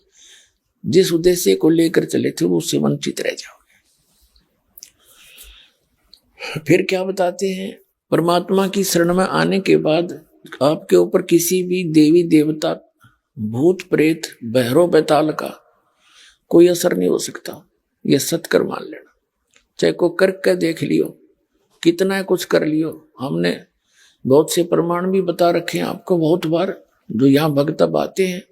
जिस उद्देश्य को लेकर चले थे वो उससे वंचित रह जाओगे। फिर क्या बताते हैं? परमात्मा की शरण में आने के बाद आपके ऊपर किसी भी देवी देवता, भूत प्रेत, बहरो बैताल का कोई असर नहीं हो सकता। ये सत्कर मान लेना। चाहे को करके देख लियो, कितना कुछ कर लियो। हमने बहुत से प्रमाण भी बता रखे हैं आपको बहुत बार, जो यहाँ भक्त आते हैं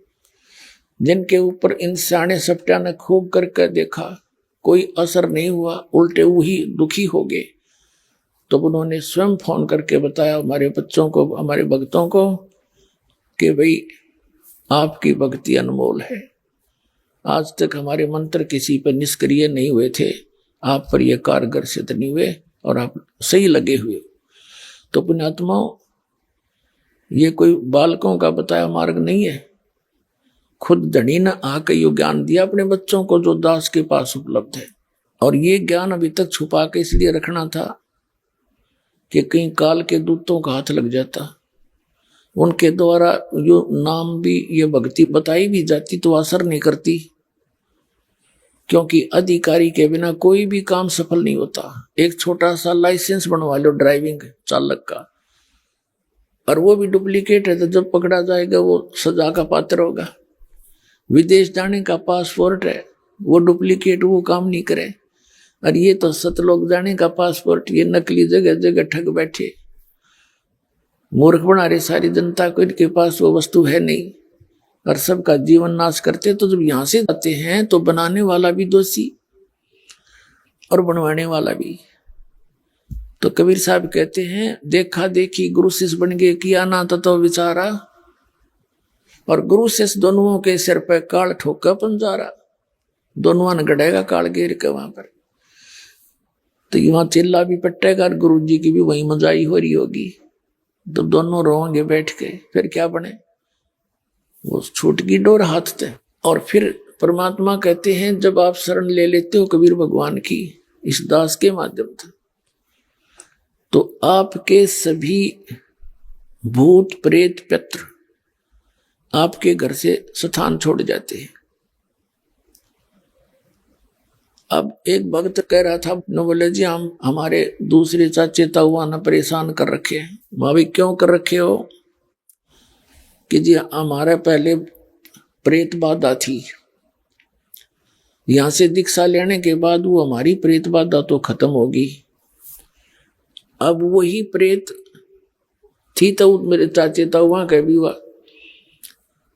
जिनके ऊपर इन सियाने सप्टिया ने खूब करके देखा, कोई असर नहीं हुआ, उल्टे वही दुखी हो गए। तो उन्होंने स्वयं फोन करके बताया हमारे बच्चों को, हमारे भक्तों को, कि भाई आपकी भक्ति अनमोल है। आज तक हमारे मंत्र किसी पर निष्क्रिय नहीं हुए थे, आप पर यह कारगर सिद्ध नहीं हुए और आप सही लगे हुए। तो पुण्यात्माओं, ये कोई बालकों का बताया मार्ग नहीं है। खुद धनी ने आकर यो ज्ञान दिया अपने बच्चों को, जो दास के पास उपलब्ध है। और ये ज्ञान अभी तक छुपा के इसलिए रखना था कि कहीं काल के दूतों का हाथ लग जाता, उनके द्वारा जो नाम भी ये भक्ति बताई भी जाती तो असर नहीं करती, क्योंकि अधिकारी के बिना कोई भी काम सफल नहीं होता। एक छोटा सा लाइसेंस बनवा लो ड्राइविंग चालक का, और वो भी डुप्लीकेट है, तो जब पकड़ा जाएगा वो सजा का पात्र होगा। विदेश जाने का पासपोर्ट है, वो डुप्लीकेट, वो काम नहीं करे। और ये तो सतलोक जाने का पासपोर्ट, ये नकली जगह जगह ठग बैठे, मूर्ख बना रहे सारी जनता को। इनके पास वो वस्तु है नहीं और सबका जीवन नाश करते। तो जब यहां से जाते हैं तो बनाने वाला भी दोषी और बनवाने वाला भी। तो कबीर साहब कहते हैं, देखा देखी गुरु शिष्य बन गए, किया ना तो विचारा, और गुरु शिष्य दोनों के सिर पर काल ठोका पंजारा। दोनों ने गड़ेगा काल घेर के वहां पर। तो वहां चिल्ला भी पट्टेगा और गुरु जी की भी वही मजाई हो रही होगी। तो दोनों रोएंगे बैठ के, फिर क्या बने? वो छूट की डोर हाथ थे। और फिर परमात्मा कहते हैं, जब आप शरण ले लेते हो कबीर भगवान की इस दास के माध्यम से, तो आपके सभी भूत प्रेत पितृ आपके घर से स्थान छोड़ जाते हैं। अब एक भक्त कह रहा था, न बोले जी हम हमारे दूसरे चाचे ताऊआ ने परेशान कर रखे हैं। भाभी क्यों कर रखे हो? कि जी हमारे पहले प्रेत बाधा थी, यहां से दीक्षा लेने के बाद वो हमारी प्रेत बाधा तो खत्म होगी। अब वही प्रेत थी तो मेरे चाचे ताऊआ के भी हुआ,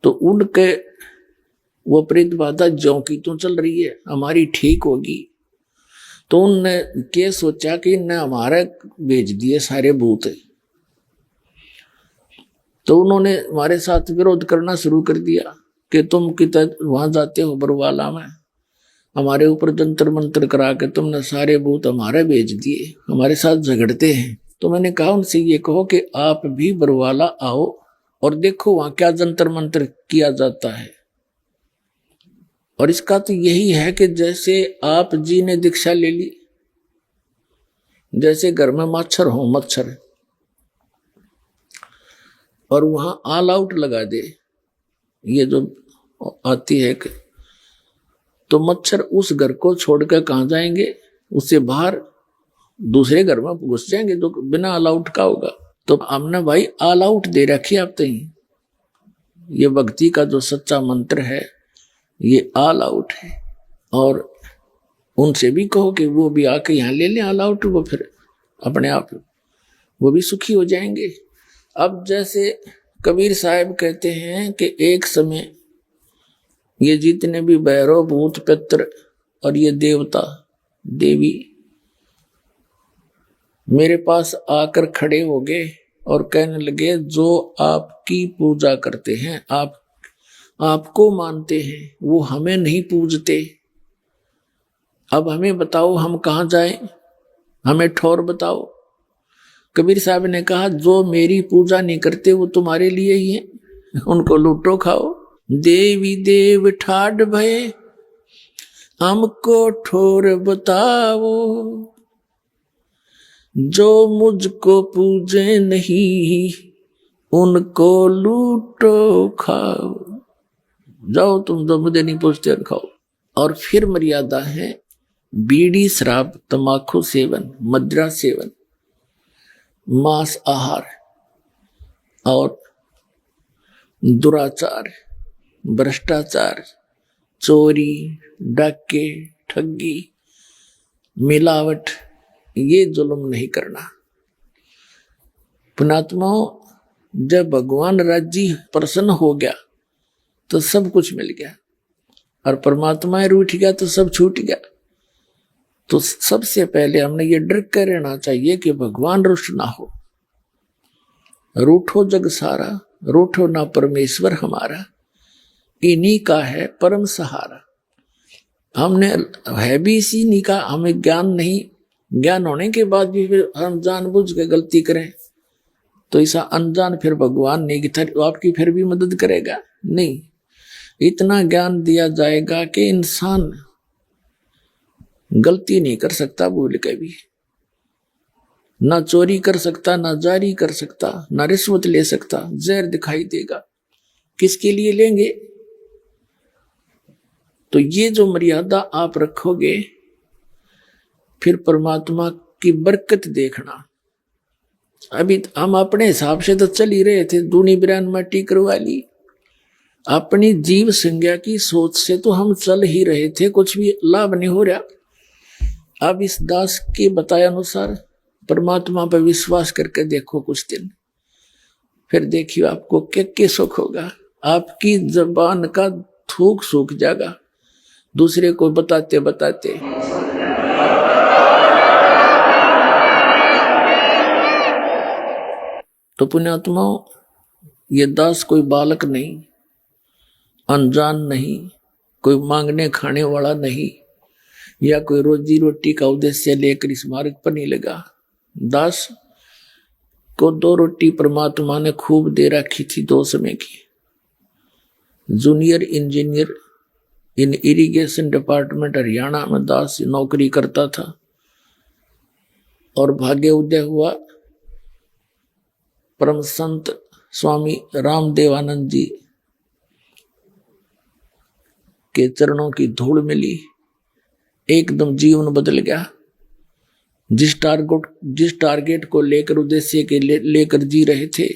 तो उनके वो प्रेत बाधा ज्यों की तो चल रही है, हमारी ठीक होगी। तो उनने क्या सोचा कि इनने हमारे भेज दिए सारे भूत, तो उन्होंने हमारे साथ विरोध करना शुरू कर दिया कि तुम कितना वहां जाते हो बरवाला में, हमारे ऊपर जंतर मंत्र करा के तुमने सारे भूत हमारे भेज दिए, हमारे साथ झगड़ते हैं। तो मैंने कहा उनसे ये कहो कि आप भी बरवाला आओ और देखो वहां क्या जंतर मंत्र किया जाता है। और इसका तो यही है कि जैसे आप जी ने दीक्षा ले ली, जैसे घर में मच्छर हो, मच्छर, और वहां ऑल आउट लगा दे, ये जो आती है, तो मच्छर उस घर को छोड़कर कहां जाएंगे? उससे बाहर दूसरे घर में घुस जाएंगे जो बिना ऑल आउट का होगा। तो हमने भाई ऑल आउट दे रखी आप तई। ये भक्ति का जो सच्चा मंत्र है ये ऑल आउट है। और उनसे भी कहो कि वो भी आके यहाँ ले लें ऑल आउट, वो फिर अपने आप वो भी सुखी हो जाएंगे। अब जैसे कबीर साहब कहते हैं कि एक समय ये जितने भी भैरव भूत पित्र और ये देवता देवी मेरे पास आकर खड़े हो गए और कहने लगे, जो आपकी पूजा करते हैं, आपको मानते हैं, वो हमें नहीं पूजते। अब हमें बताओ हम कहाँ जाएं, हमें ठौर बताओ। कबीर साहब ने कहा, जो मेरी पूजा नहीं करते वो तुम्हारे लिए ही है, उनको लूटो खाओ। देवी देव ठाड भये हमको ठोर बताओ, जो मुझको पूजे नहीं उनको लूटो खाओ। जाओ तुम जो मुझे नहीं पूछते खाओ। और फिर मर्यादा है बीड़ी शराब तंबाकू सेवन, मदिरा सेवन, मांस आहार और दुराचार, भ्रष्टाचार, चोरी, डाके, ठगी, मिलावट, ये जुल्म नहीं करना। पुणात्माओं, जब भगवान राजी प्रसन्न हो गया तो सब कुछ मिल गया, और परमात्मा रूठ गया तो सब छूट गया। तो सबसे पहले हमने ये डर कर रहना चाहिए कि भगवान रुष्ट ना हो। रूठो जग सारा, रूठो ना परमेश्वर हमारा, इन्हीं का है परम सहारा। हमने है भी इसी नहीं का, हमें ज्ञान नहीं, ज्ञान होने के बाद भी फिर हम जानबूझ के गलती करें तो ऐसा अनजान फिर भगवान नहीं कि आपकी फिर भी मदद करेगा, नहीं। इतना ज्ञान दिया जाएगा कि इंसान गलती नहीं कर सकता भूल के भी, ना चोरी कर सकता, ना जारी कर सकता, ना रिश्वत ले सकता। जहर दिखाई देगा, किसके लिए लेंगे? तो ये जो मर्यादा आप रखोगे, फिर परमात्मा की बरकत देखना। अभी हम अपने हिसाब से तो चल ही रहे थे, दूनी बिरान मट्टी करवा ली। अपनी जीव संज्ञा की सोच से तो हम चल ही रहे थे, कुछ भी लाभ नहीं हो रहा। अब इस दास के बताए अनुसार परमात्मा पर विश्वास करके देखो कुछ दिन, फिर देखियो आपको क्या सुख होगा। आपकी जबान का थूक सूख जाएगा दूसरे को बताते बताते। तो पुण्यात्माओं, ये दास कोई बालक नहीं, अनजान नहीं, कोई मांगने खाने वाला नहीं, या कोई रोजी रोटी का उद्देश्य लेकर इस मार्ग पर नहीं लगा। दास को 2 रोटी परमात्मा ने खूब दे रखी थी 2 समय की। जूनियर इंजीनियर इन इरिगेशन डिपार्टमेंट हरियाणा में दास नौकरी करता था, और भाग्य उदय हुआ परम संत स्वामी रामदेवानंद जी के चरणों की धूल मिली, एकदम जीवन बदल गया। जिस टारगेट को लेकर उद्देश्य के लेकर जी रहे थे,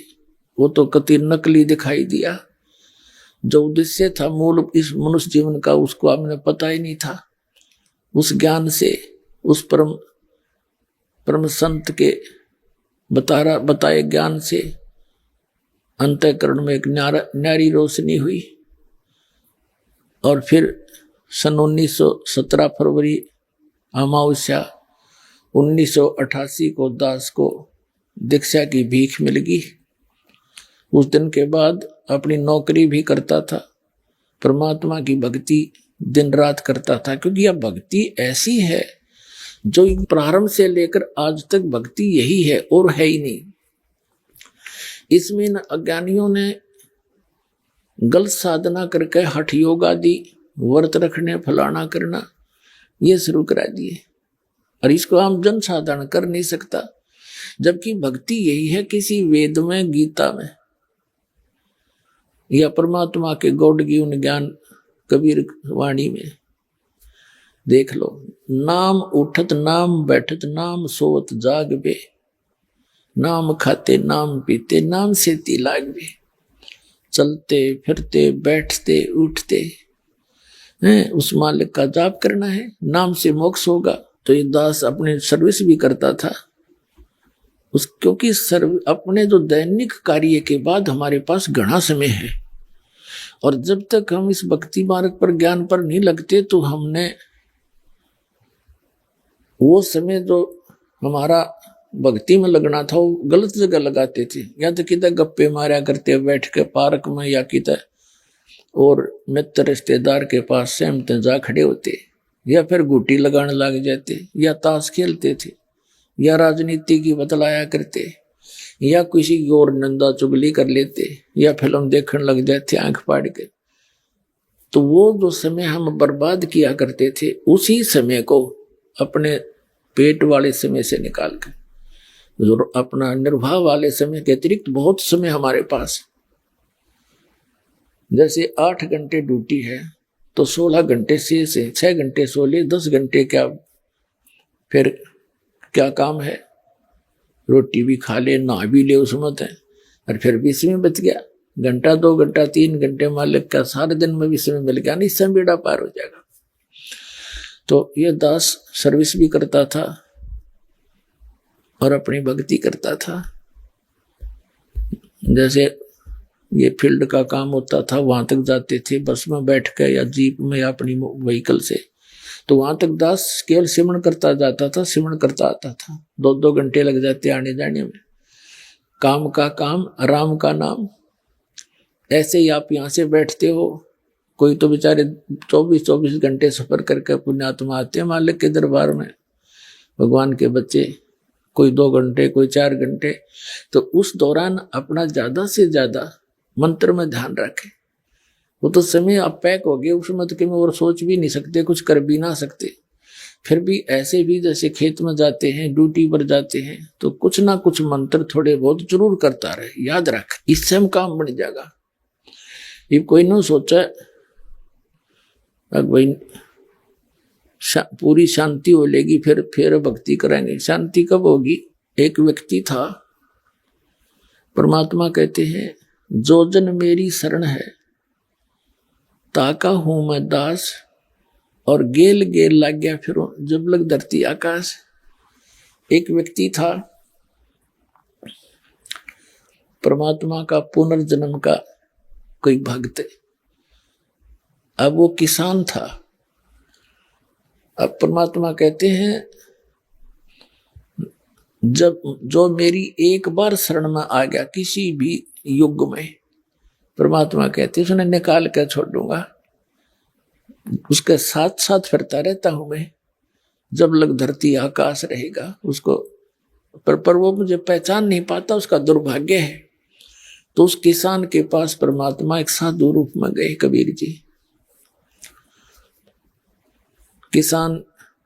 वो तो कति नकली दिखाई दिया। जो उद्देश्य था मूल इस मनुष्य जीवन का, उसको आपने पता ही नहीं था। उस ज्ञान से, उस परम संत के बताए ज्ञान से अंतःकरण में एक न्यारी रोशनी हुई। और फिर सन 1917 फरवरी अमावस्या 1988 को दास को दीक्षा की भीख मिल गई। उस दिन के बाद अपनी नौकरी भी करता था, परमात्मा की भक्ति दिन रात करता था, क्योंकि यह भक्ति ऐसी है जो प्रारंभ से लेकर आज तक भक्ति यही है और है ही नहीं। इसमें अज्ञानियों ने गलत साधना करके हठ योग आदि व्रत रखने, फलाना करना, ये शुरू करा दिए, और इसको आम जन साधारण कर नहीं सकता। जबकि भक्ति यही है, किसी वेद में, गीता में, या परमात्मा के गौड़ जीवन ज्ञान कबीर वाणी में देख लो। नाम उठत नाम बैठत नाम सोवत जाग बे, नाम खाते नाम पीते नाम से ती लाग बे। चलते फिरते बैठते उठते हैं, उस मालिक का जाप करना है, नाम से मोक्ष होगा। तो ये दास अपने सर्विस भी करता था क्योंकि अपने जो दैनिक कार्य के बाद हमारे पास घना समय है, और जब तक हम इस भक्ति मार्ग पर, ज्ञान पर नहीं लगते, तो हमने वो समय जो हमारा भक्ति में लगना था वो गलत जगह लगाते थे। या तो किधर गप्पे मारा करते बैठ के पार्क में, या किधर और मित्र रिश्तेदार के पास सहमते जा खड़े होते, या फिर गुटी लगाने लग जाते, या ताश खेलते थे, या राजनीति की बतलाया करते, या किसी और नंदा चुगली कर लेते, या फिल्म देखने लग जाते आंख फाड़ के। तो वो जो समय हम बर्बाद किया करते थे उसी समय को अपने पेट वाले समय से निकाल कर, जो अपना निर्वाह वाले समय के अतिरिक्त बहुत समय हमारे पास, जैसे 8 घंटे ड्यूटी है तो 16 घंटे से 6 घंटे सो ले, 10 घंटे क्या फिर क्या काम है, रोटी भी खा ले, नहा भी ले उस मत है, और फिर भी समय बच गया, घंटा 2 घंटा 3 घंटे मालिक का सारे दिन में भी समय मिल गया, नहीं समय बेड़ा पार हो जाएगा। तो ये दास सर्विस भी करता था और अपनी भक्ति करता था। जैसे ये फील्ड का काम होता था, वहां तक जाते थे बस में बैठ कर या जीप में या अपनी व्हीकल से, तो वहां तक दास केवल सिमरन करता जाता था, सिमरन करता आता था। 2-2 घंटे लग जाते आने जाने में। काम का काम, राम का नाम। ऐसे ही आप यहाँ से बैठते हो, कोई तो बेचारे 24-24 घंटे सफर करके पुण्यात्मा आते हैं मालिक के दरबार में, भगवान के बच्चे, कोई 2 घंटे कोई 4 घंटे। तो उस दौरान अपना ज्यादा से ज्यादा मंत्र में ध्यान रखें। वो तो समय आप पैक हो गए उसमें, तो कि मैं और सोच भी नहीं सकते, कुछ कर भी ना सकते। फिर भी ऐसे भी जैसे खेत में जाते हैं, ड्यूटी पर जाते हैं, तो कुछ ना कुछ मंत्र थोड़े बहुत जरूर करता रहे, याद रख, इससे हम काम बन जाएगा। ये कोई ना सोचा भाई पूरी शांति हो लेगी फिर भक्ति करेंगे। शांति कब होगी? एक व्यक्ति था, परमात्मा कहते हैं जो जन मेरी शरण है ताका हूं मैं दास, और गेल गेल लग गया फिरो जब लग धरती आकाश। एक व्यक्ति था परमात्मा का पुनर्जन्म का कोई भक्त, अब वो किसान था। अब परमात्मा कहते हैं जब जो मेरी एक बार शरण में आ गया किसी भी युग में, परमात्मा कहते हैं उसने निकाल कर छोड़ दूंगा, उसके साथ साथ फिरता रहता हूं मैं जब लग धरती आकाश रहेगा उसको। पर वो मुझे पहचान नहीं पाता, उसका दुर्भाग्य है। तो उस किसान के पास परमात्मा एक साधु रूप में गए कबीर जी। किसान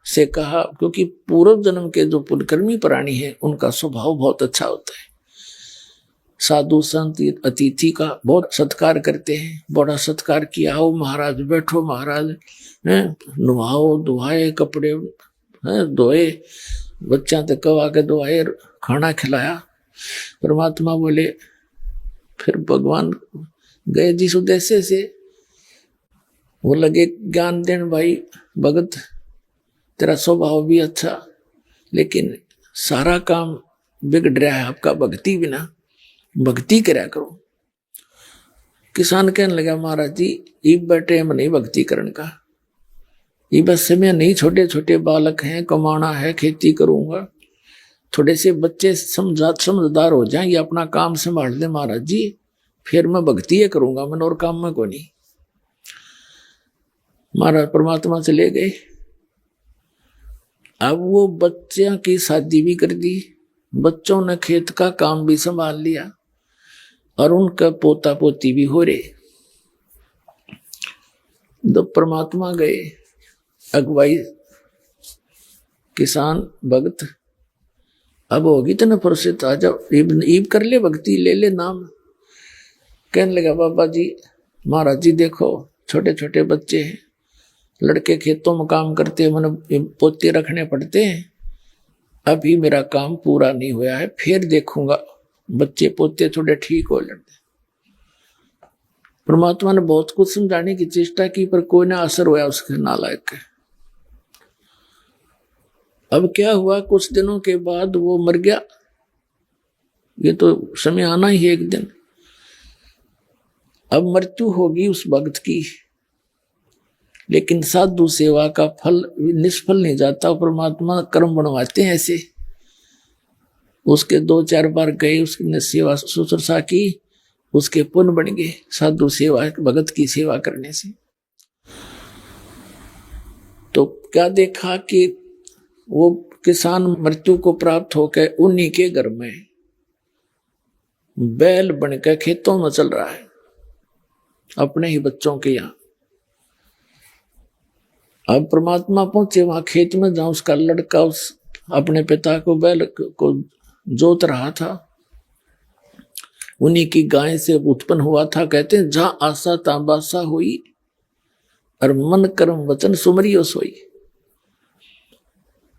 से कहा, क्योंकि पूर्व जन्म के जो पुण्यकर्मी प्राणी हैं उनका स्वभाव बहुत अच्छा होता है, साधु संत अतिथि का बहुत सत्कार करते हैं। बड़ा सत्कार किया, हो महाराज बैठो, महाराज नुहाओ धुआए, कपड़े धोए, बच्चा तक कवा के धोआए, खाना खिलाया। परमात्मा बोले, फिर भगवान गए जिस उद्देश्य से, वो लगे ज्ञान देन, भाई भगत तेरा स्वभाव भी अच्छा, लेकिन सारा काम बिगड़ रहा है आपका भक्ति बिना, भक्ति करा करो। किसान कहने लगा, महाराज जी इब बैठे हम नहीं भक्ति करने का, ये बस समय नहीं, छोटे छोटे बालक हैं, कमाना है, खेती करूंगा, थोड़े से बच्चे समझदार हो जाएं, ये अपना काम संभाल दे महाराज जी, फिर मैं भक्ति ये करूंगा, मैं और काम में को नहीं। महाराज परमात्मा से ले गए। अब वो बच्चों की शादी भी कर दी, बच्चों ने खेत का काम भी संभाल लिया, और उनका पोता पोती भी हो रहे। जब परमात्मा गए, अगुवाई किसान भक्त, अब होगी तो न फुर्सत, आ जाओ ईब कर ले, भक्ति ले ले नाम। कहने लगा, बाबा जी महाराज जी देखो छोटे छोटे बच्चे हैं, लड़के खेतों में काम करते हैं, मैंने पोते रखने पड़ते हैं, अभी मेरा काम पूरा नहीं हुआ है, फिर देखूंगा बच्चे पोते थोड़े ठीक हो लड़ते। परमात्मा ने बहुत कुछ समझाने की चेष्टा की, पर कोई ना असर हुआ उसके नालायक के। अब क्या हुआ, कुछ दिनों के बाद वो मर गया। ये तो समय आना ही है एक दिन। अब मृत्यु होगी उस भक्त की, लेकिन साधु सेवा का फल निष्फल नहीं जाता। परमात्मा कर्म बनवाते हैं ऐसे। उसके 2-4 बार गए, उसने सेवा शुश्रूषा की, उसके पुण्य बन गए साधु सेवा, भगत की सेवा करने से। तो क्या देखा कि वो किसान मृत्यु को प्राप्त होकर उन्हीं के घर में बैल बनकर खेतों में चल रहा है, अपने ही बच्चों के यहाँ। अब परमात्मा पहुंचे वहां खेत में, जहां उसका लड़का उस अपने पिता को बैल को जोत रहा था, उन्हीं की गाय से उत्पन्न हुआ था। कहते हैं जहां आशा ताबासा हुई और मन कर्म वचन सुमरियो सोई।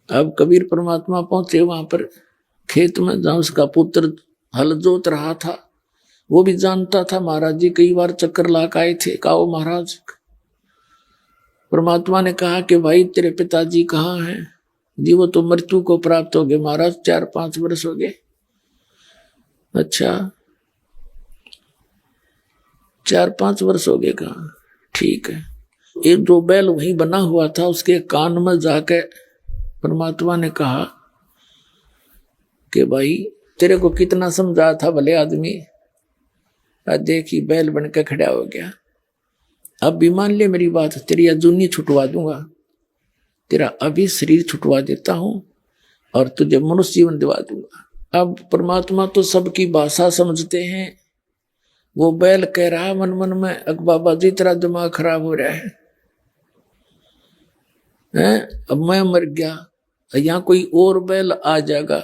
अब कबीर परमात्मा पहुंचे वहां पर खेत में, जहां उसका पुत्र हल जोत रहा था। वो भी जानता था महाराज जी कई बार चक्कर लाक आए थे। कहो महाराज, परमात्मा ने कहा कि भाई तेरे पिताजी कहाँ हैं? जी वो तो मृत्यु को प्राप्त हो गए महाराज, 4-5 वर्ष हो गए। अच्छा 4-5 वर्ष हो गए, कहा ठीक है। एक जो बैल वहीं बना हुआ था, उसके कान में जाके परमात्मा ने कहा कि भाई तेरे को कितना समझा था भले आदमी, देखी बैल बन के खड़ा हो गया। अब भी मान ले मेरी बात, तेरी अजूनी छुटवा दूंगा, तेरा अभी शरीर छुटवा देता हूं और तुझे मनुष्य जीवन दिवा दूंगा। अब परमात्मा तो सबकी भाषा समझते हैं। वो बैल कह रहा मन मन में, अक बाबा जी तेरा दिमाग खराब हो रहा है, अब मैं मर गया, यहाँ कोई और बैल आ जाएगा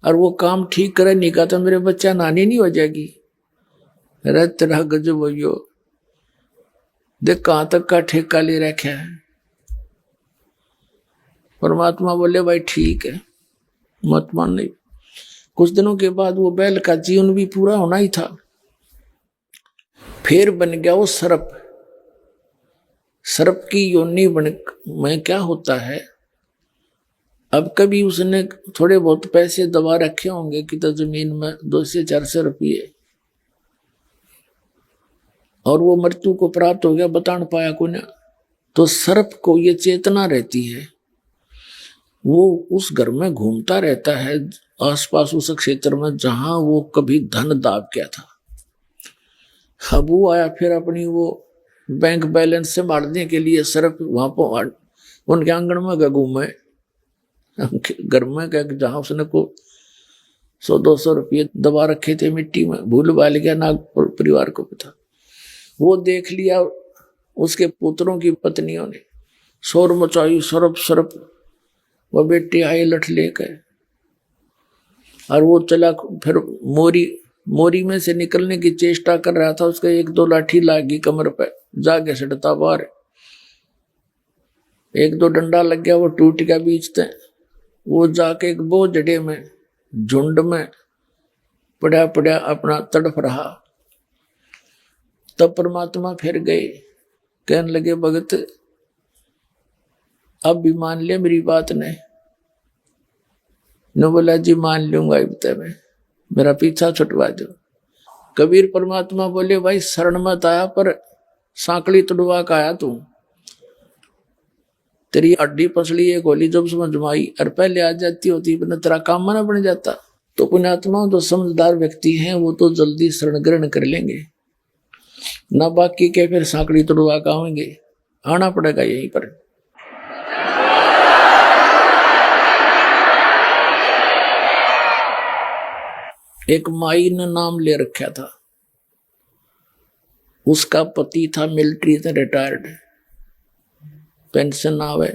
और वो काम ठीक करे नहीं का तो मेरे बच्चा नानी नहीं हो जाएगी। अरे तेरा गजब हो, देख कहां तक का ठेका ले रखा है। परमात्मा बोले भाई ठीक है, मत मान नहीं। कुछ दिनों के बाद वो बैल का जीवन भी पूरा होना ही था। फिर बन गया वो सर्प। सर्प की योनि बन में क्या होता है, अब कभी उसने थोड़े बहुत पैसे दबा रखे होंगे कि तो जमीन में 200-400 रुपये, और वो मृत्यु को प्राप्त हो गया, बता न पाया को ना। तो सर्प को ये चेतना रहती है, वो उस घर में घूमता रहता है आसपास उस क्षेत्र में जहां वो कभी धन दाब गया था। अब वो आया फिर अपनी वो बैंक बैलेंस से मारने के लिए सर्प वहां पर उनके आंगन में घूमे, घर में गया जहां उसने को 100-200 रुपये दबा रखे थे मिट्टी में, भूल भाल गया ना परिवार को पता। वो देख लिया, उसके पुत्रों की पत्नियों ने शोर मचाई, सरप सरप। वो बेटे आए लठ लेकर और वो चला, फिर मोरी में से निकलने की चेष्टा कर रहा था। उसका 1-2 लाठी लागी कमर पे, जाके सड़ता बाहर। 1-2 डंडा लग गया, वो टूट गया बीच से। वो जाके एक बोझड़े में झुंड में पड़ा पड़ा अपना तड़प रहा। तब परमात्मा फिर गए, कहने लगे भगत अब भी मान लिया मेरी बात ने? न बोला जी मान लूंगा, में मेरा पीछा छुटवा दो। कबीर परमात्मा बोले भाई शरण मत आया पर सांकड़ी तुड़वा का आया तू। तेरी अड्डी पसली एक होली जब समझ आई और पहले आ जाती होती वरना तेरा काम ना बन जाता। तो पुण्यात्मा जो समझदार व्यक्ति हैं वो तो जल्दी शरण ग्रहण कर लेंगे, ना बाकी के फिर सांकड़ी तुड़वा का आएंगे, आना पड़ेगा यहीं पर। एक माई ने नाम ले रखा था, उसका पति था मिलिट्री से रिटायर्ड, पेंशन आवे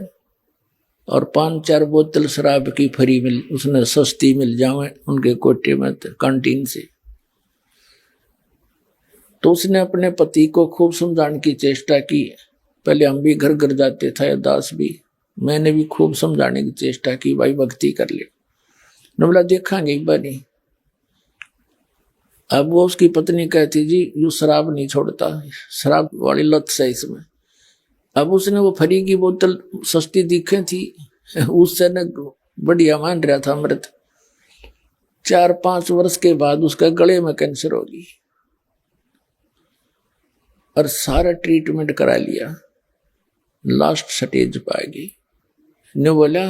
और 5-4 बोतल शराब की फ्री मिल, उसने सस्ती मिल जावे उनके कोटे में कैंटीन से। तो उसने अपने पति को खूब समझाने की चेष्टा की। पहले हम भी घर घर जाते थे, दास भी, मैंने भी खूब समझाने की चेष्टा की, भाई भक्ति कर ले। न बोला देखांगे बनी। अब वो उसकी पत्नी कहती जी यू शराब नहीं छोड़ता, शराब वाली लत से इसमें। अब उसने वो फ्री की बोतल सस्ती दिखे थी, उससे न बढ़िया मान रहा था अमृत। 4-5 वर्ष के बाद उसका गले में कैंसर हो गई और सारा ट्रीटमेंट करा लिया, लास्ट स्टेज पर आ गई। ने बोला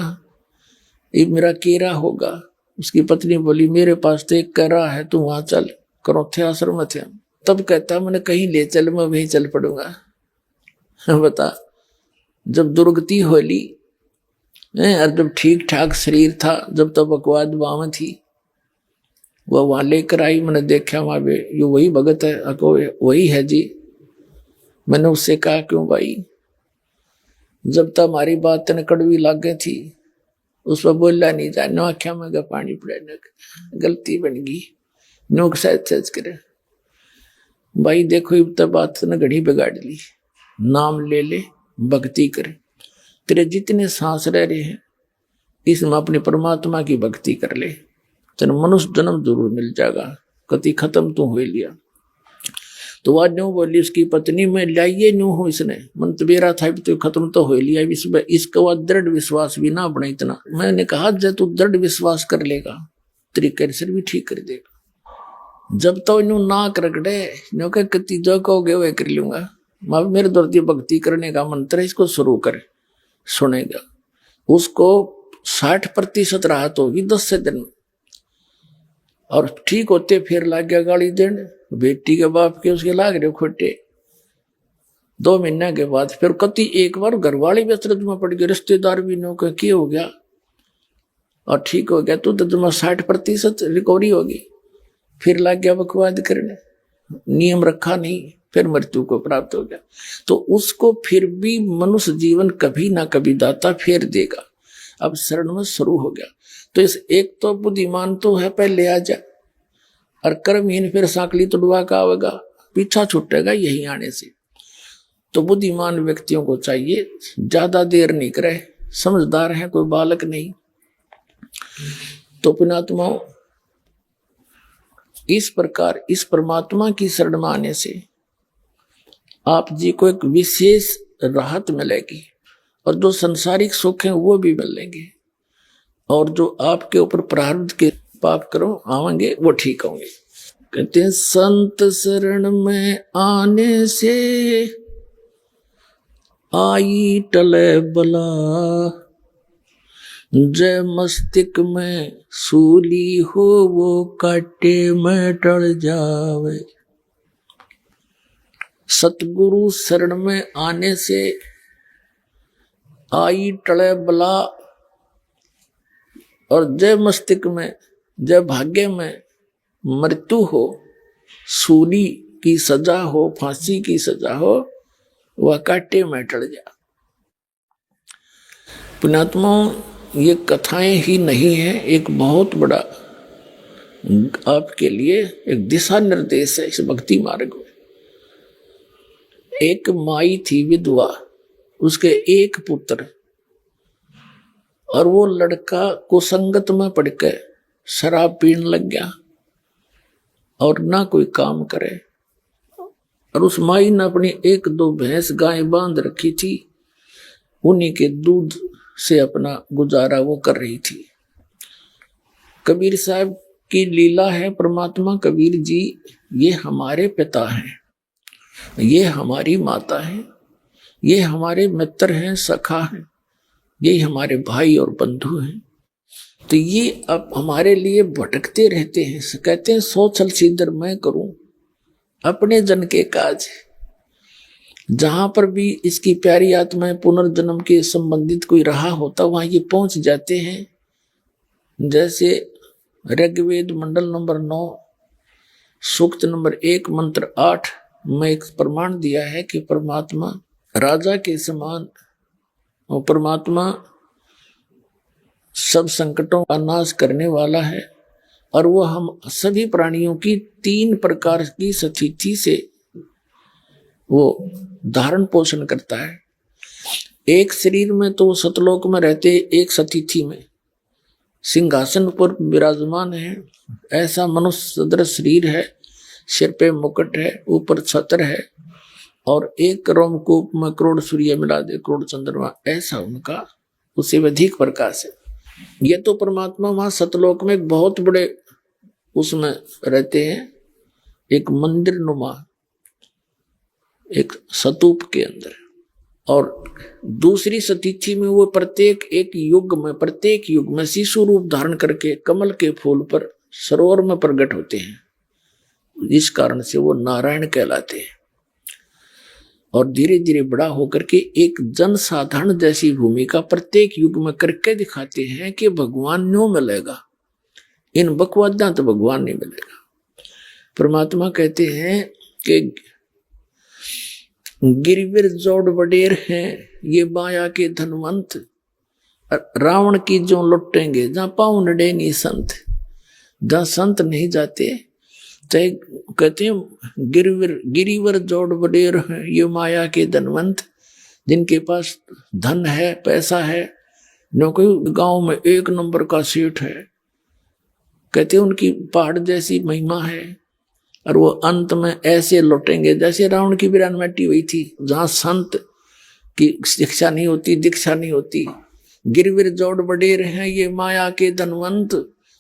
ये मेरा केरा होगा। उसकी पत्नी बोली मेरे पास तो एक केरा है, तू वहां चल, करो थे आश्रम थे। तब कहता मैंने कहीं ले चल, मैं वहीं चल पड़ूंगा। बता, जब दुर्गति होली और जब ठीक ठाक शरीर था, जब तक बकवाद वहां थी, वह वहां लेकर आई। मैंने देखा वहां पे ये वही भगत है, अको वही है जी। मैंने उससे कहा क्यों भाई? जब तक हमारी बात न कड़वी लागे थी उस पर बोलना नहीं था, नो आख्या में पानी पड़े, गलती बन गई, नो सच करे भाई। देखो अब तक बात ने घड़ी बिगाड़ ली, नाम ले ले, भक्ति करे, तेरे जितने सांस रह रहे हैं इसमें अपने परमात्मा की भक्ति कर ले, तेरे मनुष्य जन्म जरूर मिल जाएगा, कति खत्म तो हो लिया। तो आज न्यू बोली उसकी पत्नी में लाइए न्यू हो, इसने मन तो बेरा था तो खत्म तो हो लिया, इसका बाद दृढ़ विश्वास भी ना बना इतना। मैंने कहा जब तू दृढ़ विश्वास कर लेगा तेरी कैंसर भी ठीक कर देगा। जब तो न्यू ना रगड़े न्यू कह कति जो कहोगे वह कर लूंगा, मेरे द्वारा भक्ति करने का मंत्र है, इसको शुरू कर, सुनेगा। उसको 60% राहत होगी 10 दिन में, और ठीक होते फिर लाग गया गाली देने, बेटी के बाप के उसके लाग रहे खोटे। 2 महीने के बाद फिर कति एक बार घर वाले भी असरत में पड़ गए, रिश्तेदार भी नो का क्या हो गया और ठीक हो गया, तो तुम्हारा 60% रिकवरी होगी। फिर लाग गया बकवाद करने, नियम रखा नहीं, फिर मृत्यु को प्राप्त हो गया। तो उसको फिर भी मनुष्य जीवन कभी ना कभी दाता फेर देगा। अब शरण में शुरू हो गया, तो इस एक तो बुद्धिमान तो है पहले आ जा, और कर्महीन फिर सांकली तुड़वा का आवेगा, पीछा छूटेगा यही आने से। तो बुद्धिमान व्यक्तियों को चाहिए ज्यादा देर नहीं करे, समझदार है, कोई बालक नहीं। तो पुण्यात्माओं, इस प्रकार इस परमात्मा की शरण में आने से आप जी को एक विशेष राहत मिलेगी, और जो संसारिक सुख हैं वो भी मिलेंगे, और जो आपके ऊपर प्रारब्ध के पाप करो आवेंगे वो ठीक होंगे। कहते हैं संत शरण में आने से आई टले बला, जय मस्तिष्क में सूली हो वो काटे में टल जावे। सतगुरु शरण में आने से आई टले बला, और जय मस्तिष्क में, जय भाग्य में मृत्यु हो, सूली की सजा हो, फांसी की सजा हो, वह काटे में टल जा। पुण्यात्माओं, ये कथाएं ही नहीं है, एक बहुत बड़ा आपके लिए एक दिशा निर्देश है इस भक्ति मार्ग में। एक माई थी विधवा, उसके एक पुत्र, और वो लड़का कुसंगत में पड़कर शराब पीने लग गया और ना कोई काम करे। और उस माई ने अपनी 1-2 भैंस गाय बांध रखी थी, उन्हीं के दूध से अपना गुजारा वो कर रही थी। कबीर साहब की लीला है, परमात्मा कबीर जी ये हमारे पिता हैं, ये हमारी माता है, ये हमारे मित्र हैं, सखा हैं, ये हमारे भाई और बंधु हैं। तो ये अब हमारे लिए भटकते रहते हैं। कहते हैं सो छल सीधर मैं करूं अपने जन के काज। जहां पर भी इसकी प्यारी आत्माएं पुनर्जन्म के संबंधित कोई रहा होता वहां ये पहुंच जाते हैं। जैसे ऋग्वेद मंडल नंबर 9 सूक्त नंबर 1 मंत्र 8 में एक प्रमाण दिया है कि परमात्मा राजा के समान, और परमात्मा सब संकटों का नाश करने वाला है, और वो हम सभी प्राणियों की 3 प्रकार की स्थिति से वो धारण पोषण करता है। एक शरीर में तो सतलोक में रहते, एक स्थिति में सिंहासन पर विराजमान है, ऐसा मनुष्य सदृश शरीर है, सिर पे मुकुट है, ऊपर छत्र है, और एक रोमकूप में करोड़ सूर्य मिला दे, करोड़ चंद्रमा, ऐसा उनका उसे अधिक प्रकाश है। ये तो परमात्मा वहां सतलोक में एक बहुत बड़े उसमें रहते हैं, एक मंदिर नुमा, एक स्तूप के अंदर। और दूसरी स्थिति में वो प्रत्येक युग में शिशु रूप धारण करके कमल के फूल पर सरोवर में प्रकट होते हैं, जिस कारण से वो नारायण कहलाते हैं। और धीरे धीरे बड़ा होकर के एक जन साधारण जैसी भूमिका प्रत्येक युग में करके दिखाते हैं कि भगवान न्यों मिलेगा, इन बकवादा तो भगवान नहीं मिलेगा। परमात्मा कहते हैं कि गिरवीर जोड़ बडेर हैं ये माया के धनवंत, रावण की जो लुटेंगे जहां पाँव नडे नहीं संत, जहां संत नहीं जाते। चाहे कहते हैं गिरिवर जोड़ बडेर हैं ये माया के धनवंत, जिनके पास धन है पैसा है, न कोई गांव में एक नंबर का सेठ है, कहते उनकी पहाड़ जैसी महिमा है, और वो अंत में ऐसे लौटेंगे जैसे रावण की वीरान मिट्टी हुई थी, जहां संत की शिक्षा नहीं होती दीक्षा नहीं होती। गिरवीर जोड़ बडेर हैं ये माया के धनवंत,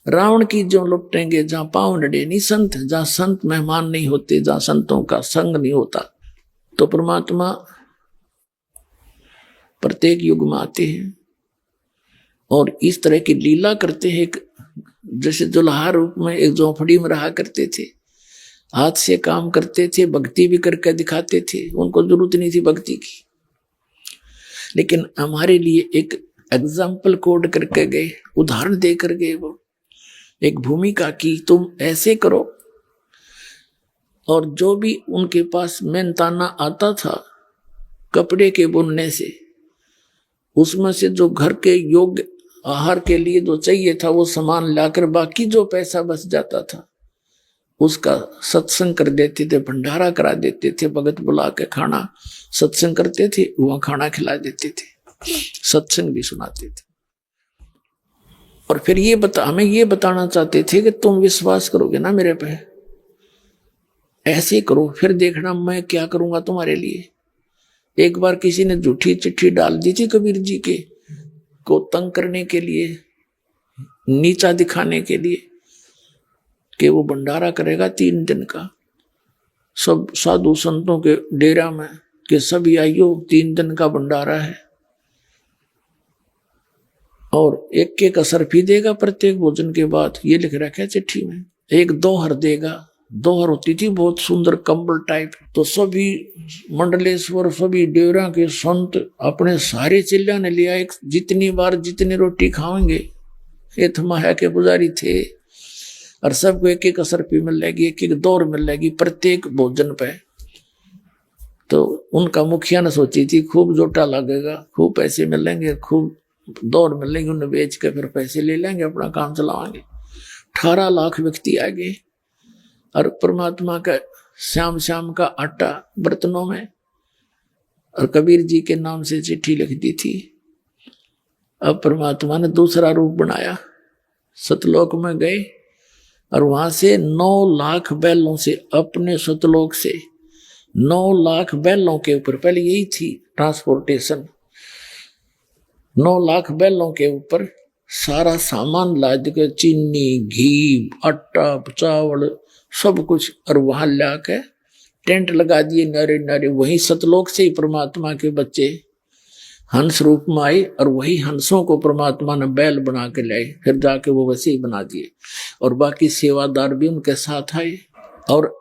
रावण की जो लुटेंगे जहां पाँव नडे नहीं संत, जहां संत मेहमान नहीं होते, जहां संतों का संग नहीं होता। तो परमात्मा प्रत्येक युग में आते हैं और इस तरह की लीला करते हैं। जैसे दुल्हा रूप में एक झोंपड़ी में रहा करते थे, हाथ से काम करते थे, भक्ति भी करके दिखाते थे, उनको जरूरत नहीं थी भक्ति की, लेकिन हमारे लिए एक एग्जाम्पल कोड करके गए, उदाहरण देकर गए, वो एक भूमिका की तुम ऐसे करो। और जो भी उनके पास मेहनताना आता था कपड़े के बुनने से, उसमें से जो घर के योग्य आहार के लिए जो चाहिए था वो सामान लाकर बाकी जो पैसा बच जाता था उसका सत्संग कर देते थे, भंडारा करा देते थे, भगत बुला के खाना सत्संग करते थे, वहां खाना खिला देते थे, सत्संग भी सुनाते थे। और फिर हमें ये बताना चाहते थे कि तुम विश्वास करोगे ना मेरे पे, ऐसे करो फिर देखना मैं क्या करूंगा तुम्हारे लिए। एक बार किसी ने झूठी चिट्ठी डाल दी थी कबीर जी के को तंग करने के लिए, नीचा दिखाने के लिए, कि वो भंडारा करेगा 3 दिन का, सब साधु संतों के डेरा में, कि सभी आइयो 3 दिन का भंडारा है, और एक एक असर भी देगा प्रत्येक भोजन के बाद। ये लिख रखा है चिट्ठी में। एक दोहर देगा, दोहर होती थी बहुत सुंदर कंबल टाइप। तो सभी मंडलेश्वर सभी डेरा के संत अपने सारे चिल्ला ने लिया, एक जितनी बार जितनी रोटी खाएंगे, ये थमाया के पुजारी थे, और सबको एक एक असर भी मिल जाएगी, एक एक दौर मिल जाएगी प्रत्येक भोजन पे। तो उनका मुखिया ने सोची थी खूब जोटा लगेगा, खूब पैसे मिलेंगे, खूब दौड़ मिलेंगे, उन्हें बेच के फिर पैसे ले लेंगे, अपना काम चलाएंगे। 18 लाख व्यक्ति आ गए, और परमात्मा का श्याम श्याम का आटा बर्तनों में, और कबीर जी के नाम से चिट्ठी लिख दी थी। अब परमात्मा ने दूसरा रूप बनाया, सतलोक में गए, और वहां से 9 लाख बैलों से, अपने सतलोक से 9 लाख बैलों के ऊपर, पहले यही थी ट्रांसपोर्टेशन, 9 लाख बैलों के ऊपर सारा सामान लाद के, चीनी घी आटा चावल सब कुछ, और वहां लाके टेंट लगा दिए नारे नारे। वही सतलोक से ही परमात्मा के बच्चे हंस रूप में आए, और वही हंसों को परमात्मा ने बैल बना के लाए, फिर जाके वो वैसे ही बना दिए, और बाकी सेवादार भी उनके साथ आए, और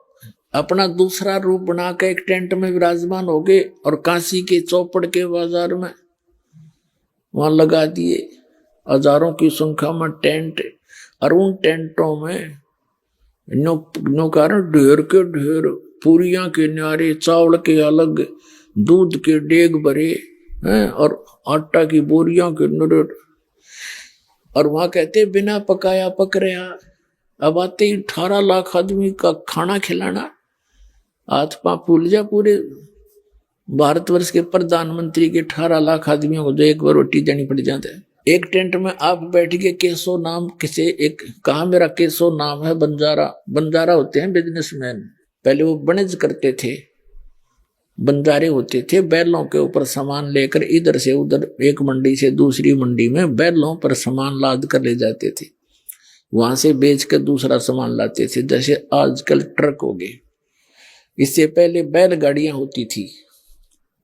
अपना दूसरा रूप बना के एक टेंट में विराजमान हो गए, और काशी के चौपड़ के बाजार में वहां लगा दिए हजारों की संख्या में टेंट, और उन टेंटों में नो कारण ढेर के ढेर पूरियां के न्यारे, चावल के अलग, दूध के डेग भरे हैं, और आटा की बोरियां के नरेट। और वहां कहते बिना पकाया पक रहा। अब आते ही 18 लाख आदमी का खाना खिलाना, हाथ पांव फूल जा पूरे भारतवर्ष के प्रधानमंत्री के 18 लाख आदमियों को जो एक बार रोटी देनी पड़ जाता है। एक टेंट में आप बैठ के, केशव नाम किसे एक कहा, मेरा केशव नाम है, बंजारा होते हैं बिजनेसमैन, पहले वो वणिज करते थे, बंजारे होते थे, बैलों के ऊपर सामान लेकर इधर से उधर एक मंडी से दूसरी मंडी में बैलों पर सामान लाद कर ले जाते थे, वहां से बेच कर दूसरा सामान लाते थे, जैसे आजकल ट्रक हो गए। इससे पहले बैलगाड़ियां होती थी,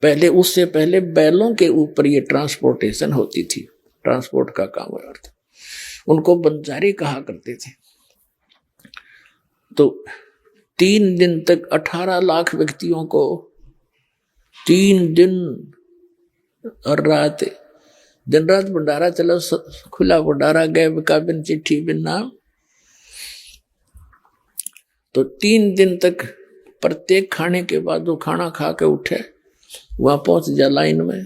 पहले उससे पहले बैलों के ऊपर ये ट्रांसपोर्टेशन होती थी, ट्रांसपोर्ट का काम हुआ था। उनको बंजारे कहा करते थे। तो 3 दिन तक 18 लाख व्यक्तियों को 3 दिन और रात, दिन रात भंडारा चला, खुला भंडारा, गैब का बिन चिट्ठी बिन नाम। तो 3 दिन तक प्रत्येक खाने के बाद वो खाना खा के उठे, वहां पहुंच जा लाइन में,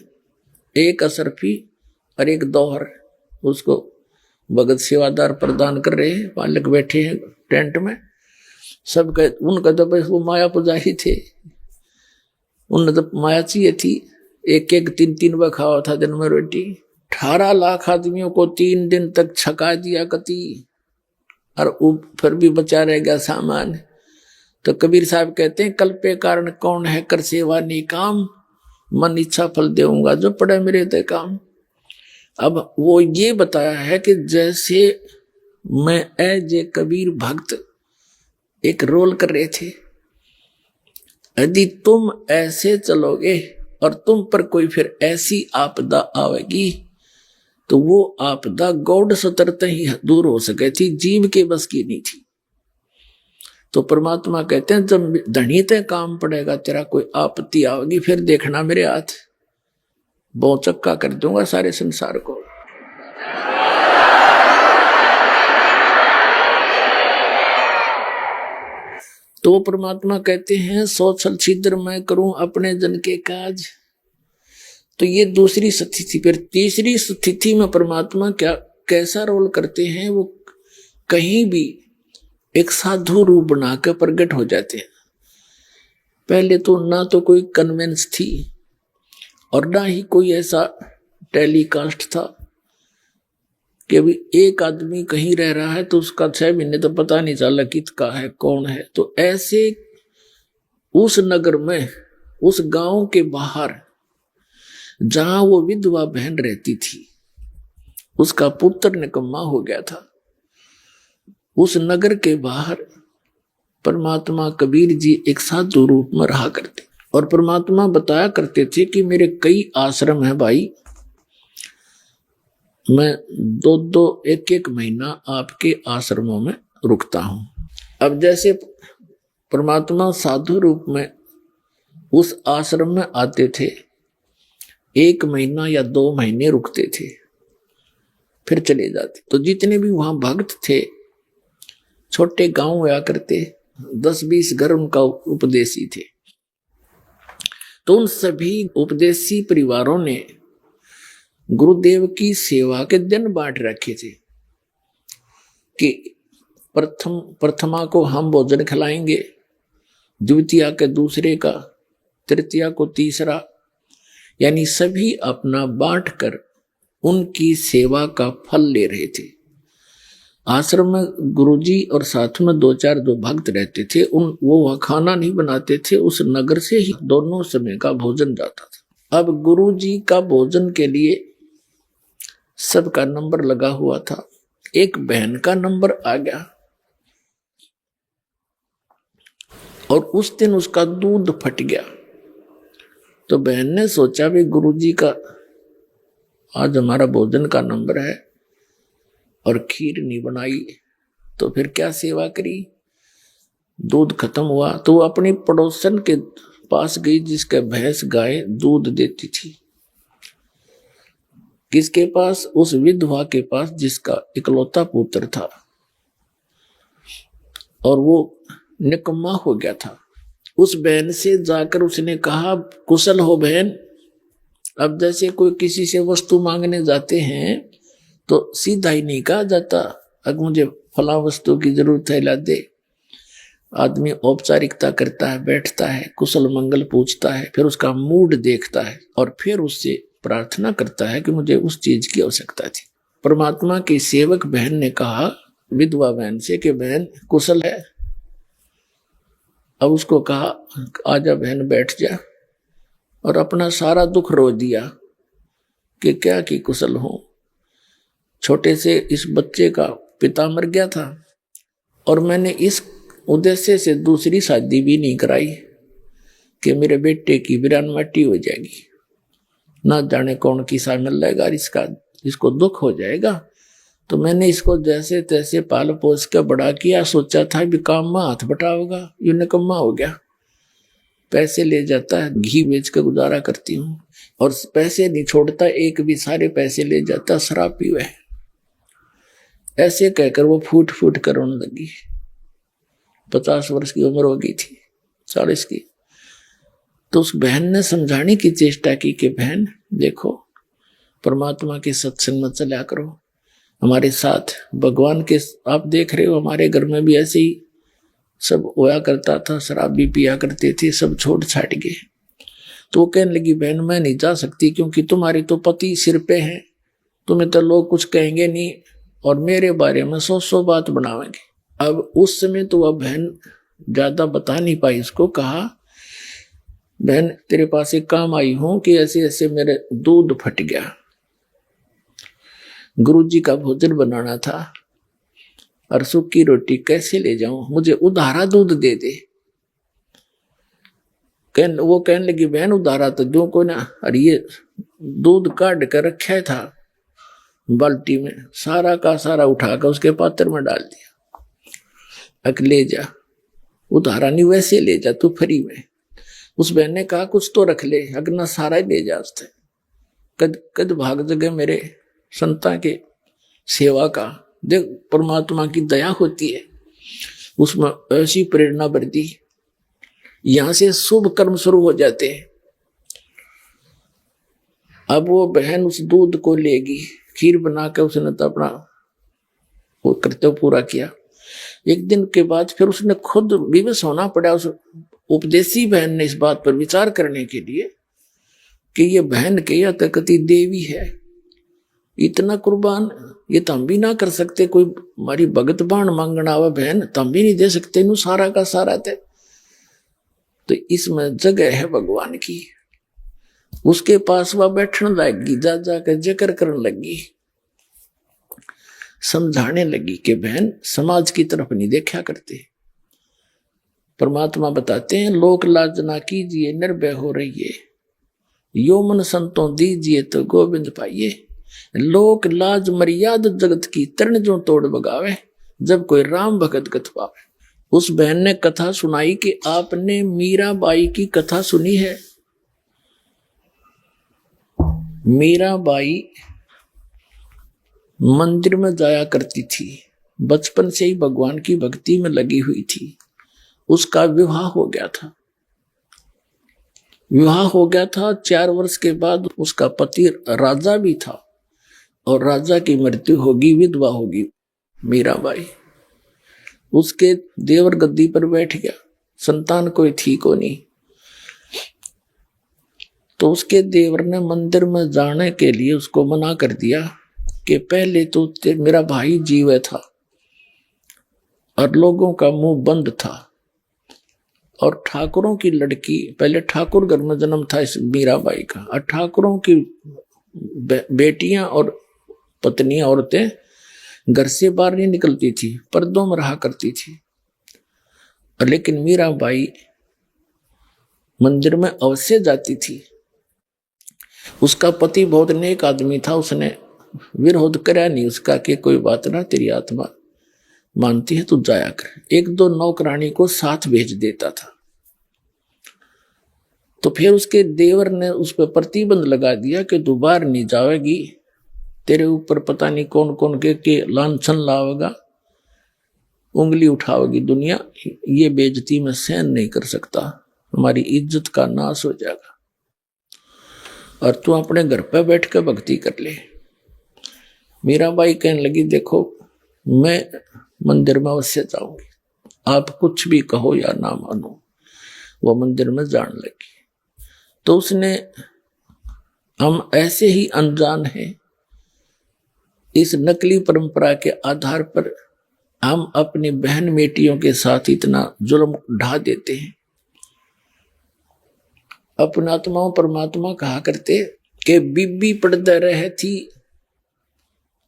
एक असरफी और एक दोहर उसको भगत सेवादार प्रदान कर रहे हैं, पालक बैठे हैं टेंट में। सब उनका तो बस वो माया पुजारी थे, उन्हें तो माया चाहिए थी। एक एक 3-3 बार खावा था दिन में रोटी। 18 लाख आदमियों को 3 दिन तक छका दिया कति, और फिर भी बचा रह गया सामान। तो कबीर साहब कहते हैं, कल पे कारण कौन है कर सेवा नी काम, मन इच्छा फल देऊंगा जो पड़े मेरे ते काम। अब वो ये बताया है कि जैसे मैं एज ए कबीर भक्त एक रोल कर रहे थे, यदि तुम ऐसे चलोगे और तुम पर कोई फिर ऐसी आपदा आवेगी, तो वो आपदा गौड़ सतरते ही दूर हो सके थी, जीव के बस की नहीं थी। तो परमात्मा कहते हैं, जब धनी ते काम पड़ेगा, तेरा कोई आपत्ति आवेगी, फिर देखना मेरे हाथ बहुचक्का कर दूंगा सारे संसार को। तो परमात्मा कहते हैं, सो छल छिद्र मैं करूं अपने जन के काज। तो ये दूसरी स्थिति। फिर तीसरी स्थिति में परमात्मा क्या कैसा रोल करते हैं, वो कहीं भी एक साधु रूप बनाकर प्रकट हो जाते हैं। पहले तो ना तो कोई कन्वेंस थी और ना ही कोई ऐसा टेलीकास्ट था कि अभी एक आदमी कहीं रह रहा है तो उसका 6 महीने तो पता नहीं चला किसका है कौन है। तो ऐसे उस नगर में, उस गांव के बाहर जहां वो विधवा बहन रहती थी, उसका पुत्र निकम्मा हो गया था। उस नगर के बाहर परमात्मा कबीर जी एक साधु रूप में रहा करते, और परमात्मा बताया करते थे कि मेरे कई आश्रम हैं भाई, मैं 2-2 1-1 महीना आपके आश्रमों में रुकता हूं। अब जैसे परमात्मा साधु रूप में उस आश्रम में आते थे, 1 महीना या 2 महीने रुकते थे, फिर चले जाते। तो जितने भी वहां भक्त थे, छोटे गांव हुआ करते, 10-20 घर उनका उपदेशी थे। तो उन सभी उपदेशी परिवारों ने गुरुदेव की सेवा के दिन बांट रखे थे कि प्रथमा को हम भोजन खिलाएंगे, द्वितीया के दूसरे का, तृतीया को तीसरा, यानी सभी अपना बांट कर उनकी सेवा का फल ले रहे थे। आश्रम में गुरुजी और साथ में 2-4 जो भक्त रहते थे, वो वह खाना नहीं बनाते थे, उस नगर से ही दोनों समय का भोजन जाता था। अब गुरुजी का भोजन के लिए सबका नंबर लगा हुआ था। एक बहन का नंबर आ गया और उस दिन उसका दूध फट गया। तो बहन ने सोचा भी गुरुजी का आज हमारा भोजन का नंबर है और खीर नहीं बनाई, तो फिर क्या सेवा करी। दूध खत्म हुआ तो वो अपनी पड़ोसन के पास गई जिसके भैंस गाय दूध देती थी। किसके पास? उस विधवा के पास जिसका इकलौता पुत्र था और वो निकम्मा हो गया था। उस बहन से जाकर उसने कहा, कुशल हो बहन। अब जैसे कोई किसी से वस्तु मांगने जाते हैं तो सीधा ही नहीं कहा जाता, अगर मुझे फला वस्तु की जरूरत है ला दे। आदमी औपचारिकता करता है, बैठता है, कुशल मंगल पूछता है, फिर उसका मूड देखता है और फिर उससे प्रार्थना करता है कि मुझे उस चीज की आवश्यकता थी। परमात्मा की सेवक बहन ने कहा विधवा बहन से कि बहन कुशल है। अब उसको कहा आजा बहन बैठ जा, और अपना सारा दुख रो दिया कि क्या कि कुशल हो। छोटे से इस बच्चे का पिता मर गया था और मैंने इस उद्देश्य से दूसरी शादी भी नहीं कराई कि मेरे बेटे की वीरान माटी हो जाएगी, ना जाने कौन किसा मिल जाएगा, इसको दुख हो जाएगा। तो मैंने इसको जैसे तैसे पाल पोस कर बड़ा किया, सोचा था भी काम में हाथ बटाओगा, ये निकम्मा हो गया। पैसे ले जाता है, घी बेच कर गुजारा करती हूँ, और पैसे नहीं छोड़ता एक भी, सारे पैसे ले जाता, शराब पीवे। ऐसे कहकर वो फूट फूट कर रोने लगी। 50 वर्ष की उम्र हो गई थी, 40 की। तो उस बहन ने समझाने की चेष्टा की कि बहन देखो, परमात्मा के सत्संग में चला करो, हमारे साथ भगवान के, आप देख रहे हो हमारे घर में भी ऐसे ही सब होया करता था, शराब भी पिया करते थे, सब छोड़ छाड़ गए। तो वो कहने लगी बहन मैं नहीं जा सकती, क्योंकि तुम्हारे तो पति सिर पे हैं, तुम्हें तो लोग कुछ कहेंगे नहीं और मेरे बारे में 100 बात बनावेंगे। अब उस समय तो वह बहन ज्यादा बता नहीं पाई, इसको कहा बहन तेरे पास एक काम आई हूं कि ऐसे ऐसे मेरे दूध फट गया, गुरुजी का भोजन बनाना था और सूखी रोटी कैसे ले जाऊं, मुझे उधारा दूध दे दे। वो कहने लगी बहन उधारा तो दो को ना, अरे ये दूध काट कर रखा था बाल्टी में, सारा का सारा उठाकर उसके पात्र में डाल दिया, अक ले जा, उधारा नहीं वैसे ले जा तू फ्री में। उस बहन ने कहा कुछ तो रख ले, अगना सारा ही ले जा। कद कद भाग जगह मेरे संता के सेवा का, देख परमात्मा की दया होती है, उसमें ऐसी प्रेरणा बढ़ती, यहां से शुभ कर्म शुरू हो जाते हैं। अब वो बहन उस दूध को लेगी, खीर बनाकर उसने तो अपना वो कर्तव्य पूरा किया। एक दिन के बाद फिर उसने खुद विवश होना पड़ा उस उपदेशी बहन ने इस बात पर विचार करने के लिए कि ये बहन के या तकती देवी है, इतना कुर्बान ये तो हम भी ना कर सकते, कोई हमारी भगत बाण मांगना आवा बहन तो हम भी नहीं दे सकते, नु सारा का सारा थे। तो इसमें जगह है भगवान की। उसके पास वह बैठने लगी, जा जाकर जिक्र करने लगी, समझाने लगी कि बहन समाज की तरफ नहीं देखा करते। परमात्मा बताते हैं लोक लाज ना कीजिए निर्भय हो रहिए, यो मन संतों दीजिए तो गोविंद पाइए। लोक लाज मर्याद जगत की तरण जो तोड़ बगावे, जब कोई राम भगत गत पावे। उस बहन ने कथा सुनाई कि आपने मीराबाई की कथा सुनी है। मीराबाई मंदिर में जाया करती थी, बचपन से ही भगवान की भक्ति में लगी हुई थी। उसका विवाह हो गया था। 4 वर्ष के बाद उसका पति राजा भी था और राजा की मृत्यु होगी, विधवा होगी मीराबाई। उसके देवर गद्दी पर बैठ गया, संतान कोई थी को नहीं। तो उसके देवर ने मंदिर में जाने के लिए उसको मना कर दिया कि पहले तो मेरा भाई जीव था और लोगों का मुंह बंद था, और ठाकुरों की लड़की, पहले ठाकुर घर में जन्म था इस मीराबाई का, और ठाकुरों की बेटियां और पत्नियां औरतें घर से बाहर नहीं निकलती थी, पर्दों में रहा करती थी। लेकिन मीराबाई मंदिर में अवश्य जाती थी। उसका पति बहुत नेक आदमी था, उसने विरोध करा नहीं उसका कि कोई बात ना, तेरी आत्मा मानती है तू जाया कर। 1-2 नौकरानी को साथ भेज देता था। तो फिर उसके देवर ने उस पर प्रतिबंध लगा दिया कि तू बाहर नहीं जाएगी, तेरे ऊपर पता नहीं कौन कौन के लांछन लावेगा, उंगली उठावेगी दुनिया, ये बेइज्जती में सहन नहीं कर सकता, हमारी इज्जत का नाश हो जाएगा, और तू अपने घर पे बैठ कर भक्ति कर ले। मीराबाई कहने लगी देखो मैं मंदिर में अवश्य जाऊंगी, आप कुछ भी कहो या ना मानो। वो मंदिर में जाने लगी। तो उसने, हम ऐसे ही अनजान हैं, इस नकली परंपरा के आधार पर हम अपनी बहन बेटियों के साथ इतना जुल्म ढा देते हैं। अपना आत्माओं परमात्मा कहा करते कि बीबी पड़दा रहे थी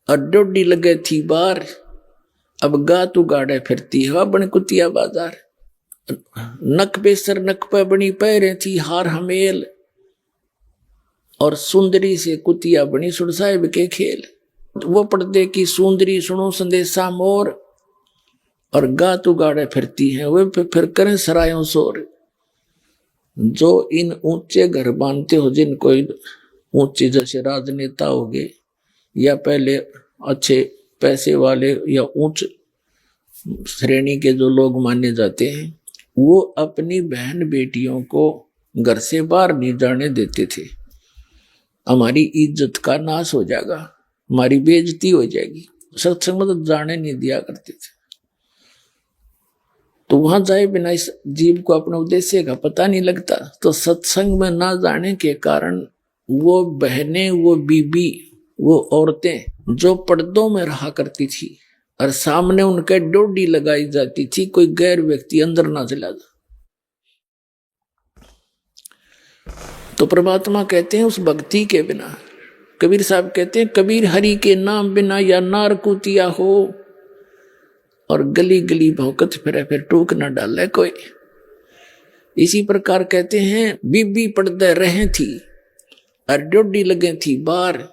और डोडी लगे थी बार, अब गा तू गाड़े फिरती हवा बन कुतिया बाजार। नक पे सर नक पे बनी पैरे थी हार हमेल, और सुंदरी से कुतिया बनी सुर साहिब के खेल। वो पर्दे की सुंदरी सुनो संदेशा मोर, और गा तू गाड़े फिरती है वे फिर करें सरायों शोर। जो इन ऊंचे घर बांधते हो, जिनको ऊंचे जैसे राजनेता हो गए या पहले अच्छे पैसे वाले या उच्च श्रेणी के जो लोग माने जाते हैं, वो अपनी बहन बेटियों को घर से बाहर नहीं जाने देते थे, हमारी इज्जत का नाश हो जाएगा, हमारी बेइज्जती हो जाएगी, सत्संग में तो जाने नहीं दिया करते थे। तो वहां जाए बिना इस जीव को अपने उद्देश्य का पता नहीं लगता। तो सत्संग में ना जाने के कारण वो बहनें, वो बीबी, वो औरतें जो पर्दों में रहा करती थी और सामने उनके डोडी लगाई जाती थी, कोई गैर व्यक्ति अंदर ना चला जा। तो परमात्मा कहते हैं उस भक्ति के बिना, कबीर साहब कहते हैं कबीर हरि के नाम बिना या नार कुतिया हो और गली गली भौकत फिरे फिर टूक न डाले कोई। इसी प्रकार कहते हैं बीबी पर्दे रहे थी और डोडी लगे थी बाहर,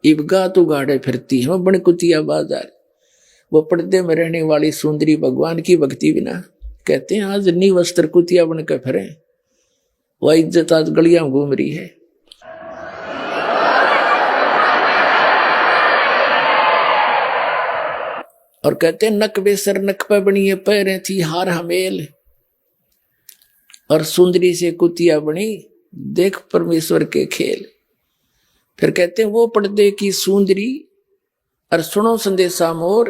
इबगा तो गाड़े फिरती है बण कुतिया बाजार। वो पर्दे में रहने वाली सुंदरी भगवान की भक्ति बिना कहते हैं आज नी वस्त्र कुतिया बन के फिरे, वह इज्जत आज गलियां घूम रही है। और कहते हैं नक बेसर नक पे बनी पैरें थी हार हमेल, और सुंदरी से कुतिया बनी देख परमेश्वर के खेल। फिर कहते हैं वो पर्दे की सुंदरी और सुनो संदेशा मोर,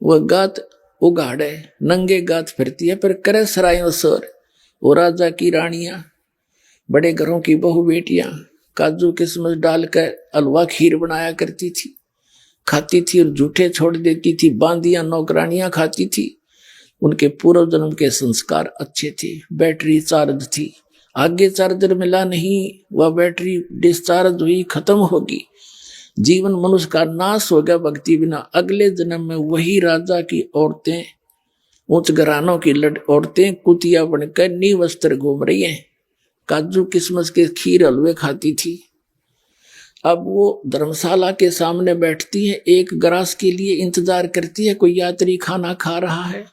वो गात उगाड़े नंगे गात फिरती है फिर करे सरायों सोर। वो राजा की रानियां, बड़े घरों की बहू बेटियां काजू किशमिश डालकर हलवा खीर बनाया करती थी, खाती थी और झूठे छोड़ देती थी। बांदियां नौकरानियां खाती थी, उनके पूर्व जन्म के संस्कार अच्छे थे। बैटरी चार्ज थी, आगे चार्जर मिला नहीं, वह बैटरी डिस्चार्ज हुई, खत्म होगी। जीवन मनुष्य का नाश हो गया भक्ति बिना। अगले जन्म में वही राजा की औरतें, उच्च घरानों की औरतें कुतिया बनकर नी वस्त्र घूम रही हैं, काजू किशमिश के खीर हलवे खाती थी। अब वो धर्मशाला के सामने बैठती है, एक ग्रास के लिए इंतजार करती है, कोई यात्री खाना खा रहा है।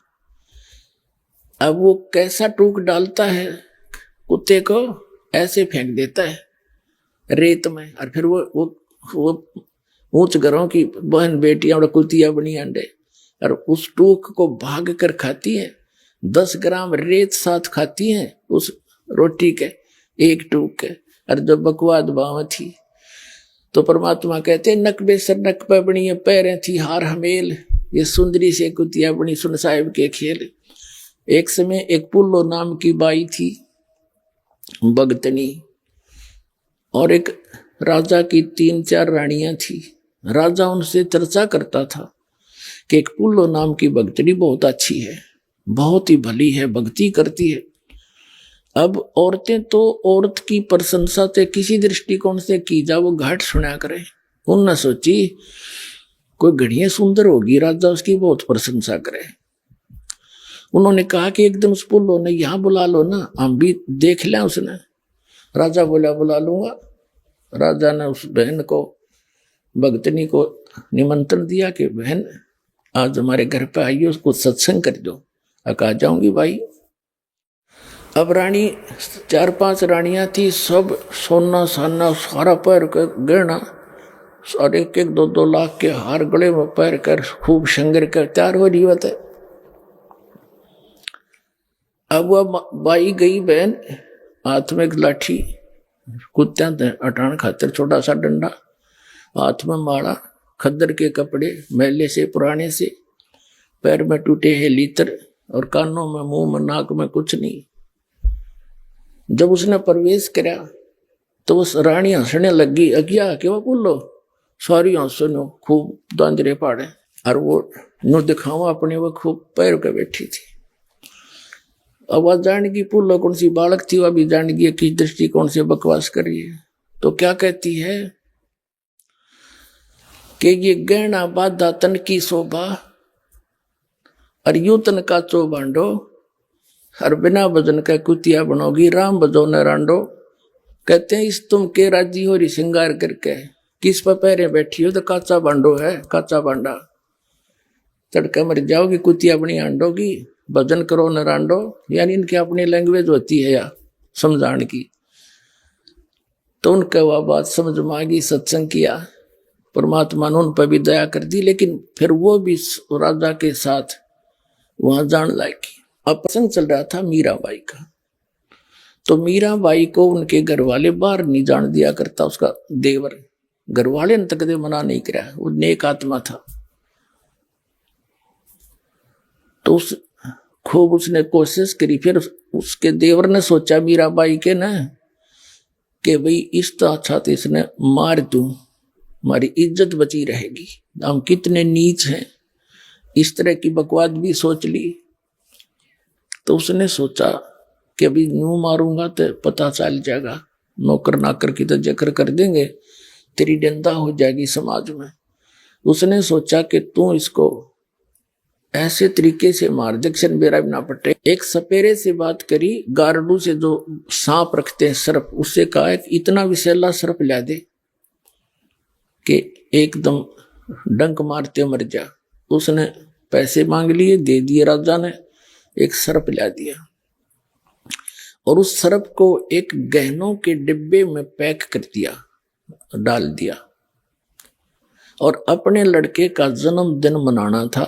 अब वो कैसा टूक डालता है कुत्ते को, ऐसे फेंक देता है रेत में, और फिर वो ऊंच घरों की बहन बेटियां और कुतिया बनी अंडे, और उस टूक को भाग कर खाती है। 10 ग्राम रेत साथ खाती है उस रोटी के एक टूक के, और जो बकवाद बाव थी। तो परमात्मा कहते हैं नक बेसर नक पे बनी पैरें थी हार हमेल, ये सुंदरी से कुतिया बनी सुन साहिब के खेल। एक समय एक पुल्लो नाम की बाई थी भगतनी, और एक राजा की 3-4 रानियां थी। राजा उनसे चर्चा करता था कि एक पुल्लो नाम की भगतनी बहुत अच्छी है, बहुत ही भली है, भक्ति करती है। अब औरतें तो औरत की प्रशंसा से किसी दृष्टिकोण से की जा वो घाट सुना करे। उनने सोची कोई घड़िया सुंदर होगी, राजा उसकी बहुत प्रशंसा करे। उन्होंने कहा कि एकदम उस पुल्लो ने यहाँ बुला लो ना, हम भी देख लें उसने। राजा बोला बुला लूंगा। राजा ने उस बहन को, भगतनी को निमंत्रण दिया कि बहन आज हमारे घर पे आइए, उसको सत्संग कर दो। कहा जाऊंगी भाई। अब रानी 4-5 रानियां थी, सब सोना साना सारा पैर कर गहना और 1-1, 2-2 लाख के हार गले में पैर कर खूब शंगर कर तैयार हो रही होते। अब वह बाई गई बहन, हाथ में एक लाठी, कुत्त्या हटाने खातिर छोटा सा डंडा, हाथ में माला, खद्दर के कपड़े मैले से पुराने से, पैर में टूटे हैं लीतर, और कानों में मुंह में नाक में कुछ नहीं। जब उसने प्रवेश करा तो उस रानी हंसने लगी, अज्ञा के वो बोलो सारी हंसनो खूब दांजरे पाड़े, और वो नो दिखावा अपने वो खूब पैर के बैठी थी। अब वह जान की पुल्लो कौन सी बालक थी, वह भी जान गई किस दृष्टिकोण से बकवास करी है। तो क्या कहती है कि ये गहना बाधा तन की शोभा और यूं तन का चौबांडो, और बिना भजन का कुतिया बनोगी राम भजो न रांडो। कहते हैं इस तुम के राजी हो रही श्रृंगार करके, किस पर पैरे बैठी हो तो काचा बांडो है, काचा बांडा, तड़के मर जाओगी कुतिया बनी आंडोगी, भजन करो न रांडो। यानी इनकी अपनी लैंग्वेज होती है या समझाने की। तो उनके वह बात समझ में आ गई, सत्संग किया, परमात्मा ने उन पर भी दया कर दी। लेकिन फिर वो भी राजा के साथ वहां जान लायकी। अब प्रसंग चल रहा था मीराबाई का। तो मीराबाई को उनके घर वाले बाहर नहीं जान दिया करता, उसका देवर। घर वाले ने तक मना नहीं करा, वो नेक आत्मा था। तो खूब उसने कोशिश करी। फिर उसके देवर ने सोचा मीराबाई के ना कि भाई इस तो अच्छा तो इसने मार दूं, हमारी इज्जत बची रहेगी, हम कितने नीच हैं। इस तरह की बकवास भी सोच ली। तो उसने सोचा कि अभी यूं मारूंगा तो पता चल जाएगा, नौकर नाकर की तो जिक्र कर देंगे, तेरी निंदा हो जाएगी समाज में। उसने सोचा कि तू इसको ऐसे तरीके से मार दे कि बेरा भी ना पटे। एक सपेरे से बात करी, गारडू से जो सांप रखते हैं सर्प, उससे कहा कि इतना विषैला सर्प ला दे कि एकदम डंक मारते मर जा। उसने पैसे मांग लिए, दे दिए राजा ने, एक सर्प ला दिया और उस सर्प को एक गहनों के डिब्बे में पैक कर दिया, डाल दिया। और अपने लड़के का जन्मदिन मनाना था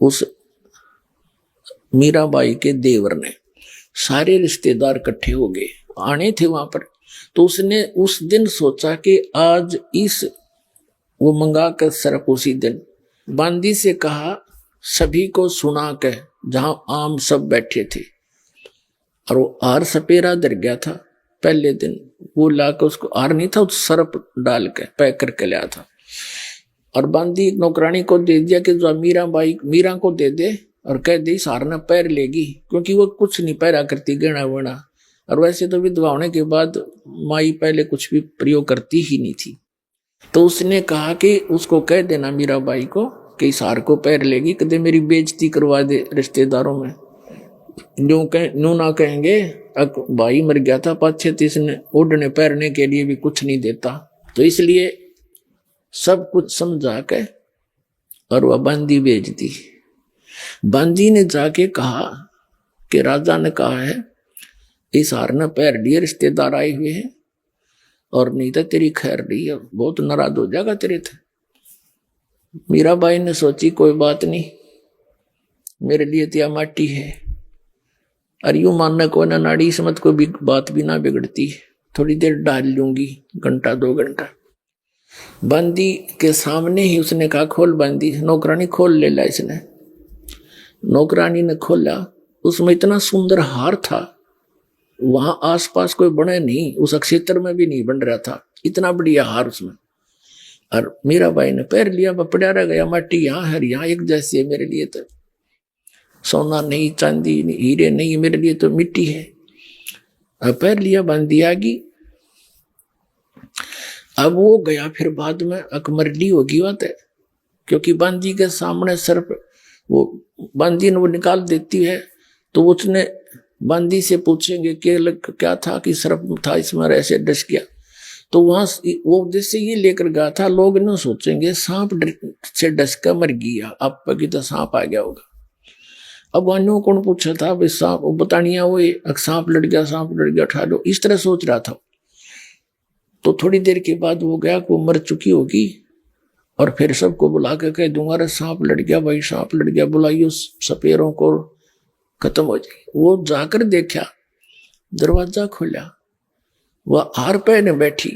उस मीराबाई के देवर ने। सारे रिश्तेदार इकट्ठे हो गए, आने थे वहां पर। तो उसने उस दिन सोचा कि आज वो मंगा कर सर्प उसी दिन बांदी से कहा, सभी को सुना के, जहां आम सब बैठे थे। और वो आर सपेरा डर गया था पहले दिन, वो लाकर उसको आर नहीं था, उस सर्प डाल के पैक करके लाया था। और बांदी नौकरानी को दे दिया कि जो मीरा को दे दे और कह दे सार ने पैर लेगी, क्योंकि वो कुछ नहीं पैरा करती गहना वहना। और वैसे तो विधवा होने के बाद माई पहले कुछ भी प्रयोग करती ही नहीं थी। तो उसने कहा कि उसको कह देना मीराबाई को कि सार को पैर लेगी, कदे मेरी बेइज्जती करवा दे रिश्तेदारों में। यूं ना कहेंगे भाई मर गया था पाछे, तो इसने ओढ़ने पैरने के लिए भी कुछ नहीं देता। तो इसलिए सब कुछ समझा के और वह बांदी भेज दी। बांदी ने जाके कहा कि राजा ने कहा है इस हार ने पैर लिए, रिश्तेदार आए हुए हैं, और नहीं तो तेरी खैर नहीं है, बहुत नाराज हो जाएगा तेरे थे। मीराबाई ने सोची कोई बात नहीं, मेरे लिए तो माटी है। और यूं मानना को ना नाड़ी समझ कोई भी बात भी ना बिगड़ती, थोड़ी देर डाल लूंगी, घंटा 2 घंटा। बांदी के सामने ही उसने कहा खोल बांदी, नौकरानी खोल ले ला। इसने नौकरानी ने खोला, उसमें इतना सुंदर हार था, वहां आसपास कोई बने नहीं, उस क्षेत्र में भी नहीं बन रहा था, इतना बढ़िया हार उसमें। और मीराबाई ने पैर लिया, पड़ा रह गया, माटी यहाँ है यहाँ एक जैसी है, मेरे लिए तो सोना नहीं, चांदी नहीं, हीरे नहीं, मेरे लिए तो मिट्टी है। अब पैर लिया, बांदी आ गई। अब वो गया, फिर बाद में अकमरली होगी बात है, क्योंकि बांदी के सामने सर्प, वो बांदी ने वो निकाल देती है, तो उसने बांदी से पूछेंगे कि क्या था कि सर्प था इसमें ऐसे डस गया। तो वहां वो उद्देश्य ये लेकर गया था, लोग न सोचेंगे सांप से डस कर मर गया, आप की तो सांप आ गया होगा। अब वहां कौन पूछा था भाई सांप, वो बतानिया वो सांप लड़ गया, सांप लड़ गया, उठा लो, इस तरह सोच रहा था। तो थोड़ी देर के बाद वो गया, वो मर चुकी होगी, और फिर सबको बुला के कह दूंगा अरे सांप लड़ गया भाई, सांप लड़ गया, बुलाइयो सपेरों को, खत्म हो जाए। वो जाकर देखा, दरवाजा खोला, वह हार पहने बैठी।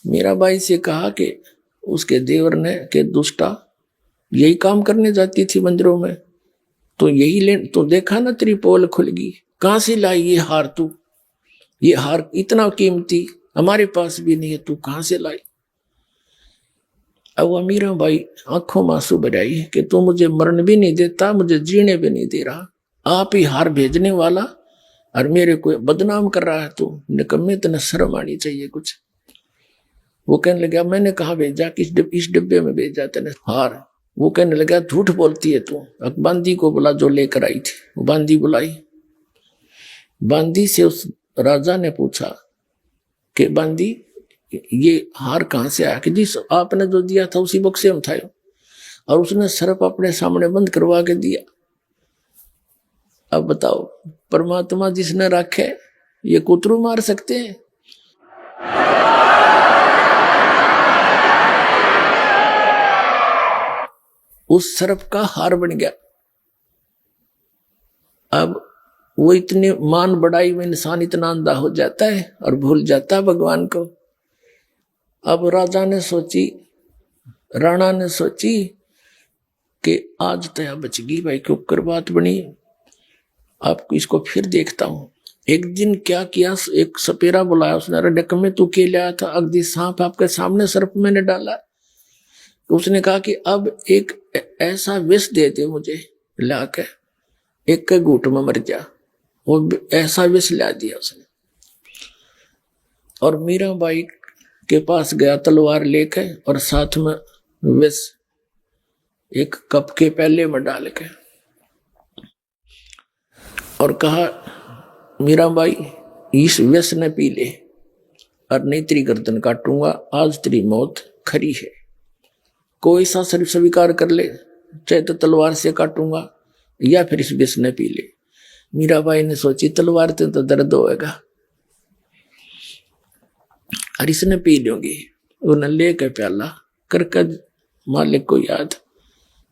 मीराबाई से कहा कि उसके देवर ने कि दुष्टा यही काम करने जाती थी मंदिरों में, तो यही ले, तो देखा ना तेरी पोल खुल गई, कहां से लाई ये हार तू, ये हार इतना कीमती हमारे पास भी नहीं है, तू कहां से लाई। अब मीराबाई आंखों में आंसू भराई कि तू मुझे मरण भी नहीं देता, मुझे जीने भी नहीं दे रहा, आप ही हार भेजने वाला और मेरे को बदनाम कर रहा है तू, निकम्मे, तने शर्म आनी चाहिए कुछ। वो कहने लगा मैंने कहा भेजा, इस डिब्बे में भेजा तेने हार। वो कहने लगा झूठ बोलती है तू, बांदी को बुला जो लेकर आई थी। वो बांदी बुलाई, बांदी से उस राजा ने पूछा कि बांदी ये हार कहां से आया, कि जिस आपने जो दिया था उसी बक्से में था, और उसने सर्प अपने सामने बंद करवा के दिया। अब बताओ, परमात्मा जिसने रखे ये कुतरू मार सकते हैं? उस सर्प का हार बन गया। अब वो इतने मान बढ़ाई में इंसान इतना अंधा हो जाता है और भूल जाता है भगवान को। अब राजा ने सोची, राणा ने सोची कि आज तया बच गई भाई, क्यों कर बात बनी, आपको इसको फिर देखता हूं। एक दिन क्या किया, एक सपेरा बुलाया उसने, अरे डक में तू के लाया था, अगदी सांप आपके सामने सर्प मैंने डाला। तो उसने कहा कि अब एक ऐसा विष दे दे मुझे लाके, एक के घूंट में मर जा। वो ऐसा विष ला दिया उसने, और मीराबाई के पास गया तलवार लेके, और साथ में विष एक कप के पहले में डाल के, और कहा मीराबाई इस विष ने पी ले, और नहीं तेरी गर्दन काटूंगा, आज तेरी मौत खरी है, कोई सा शरीर स्वीकार कर ले, चाहे तो तलवार से काटूंगा या फिर इस विष ने पी ले। मीराबाई ने सोची तलवार से तो दर्द होएगा, और इसने पी लूंगी। उन्हें लेकर प्याला करके मालिक को याद,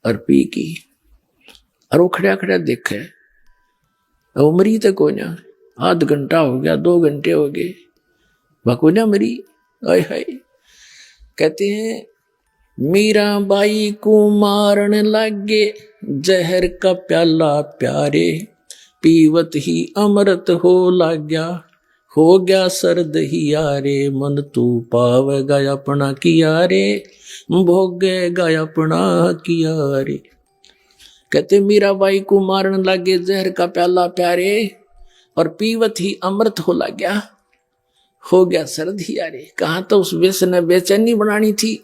और पी की, और वो खड़ा खड़ा देखे, वो मरी तो कोई ना, आध घंटा हो गया, 2 घंटे हो गए, कोई ना मरी। आय हाय, कहते हैं मीराबाई को मारने लागे, जहर का प्याला प्यारे, पीवत ही अमृत हो गया सर्द ही यारे, मन तू पावेगा अपना किया रे, भोगेगा अपना किया रे। कहते मीराबाई को मारने लागे, जहर का प्याला प्यारे, और पीवत ही अमृत हो गया सर्द ही यारे। कहा तो उस विष ने बेचैनी बनानी थी,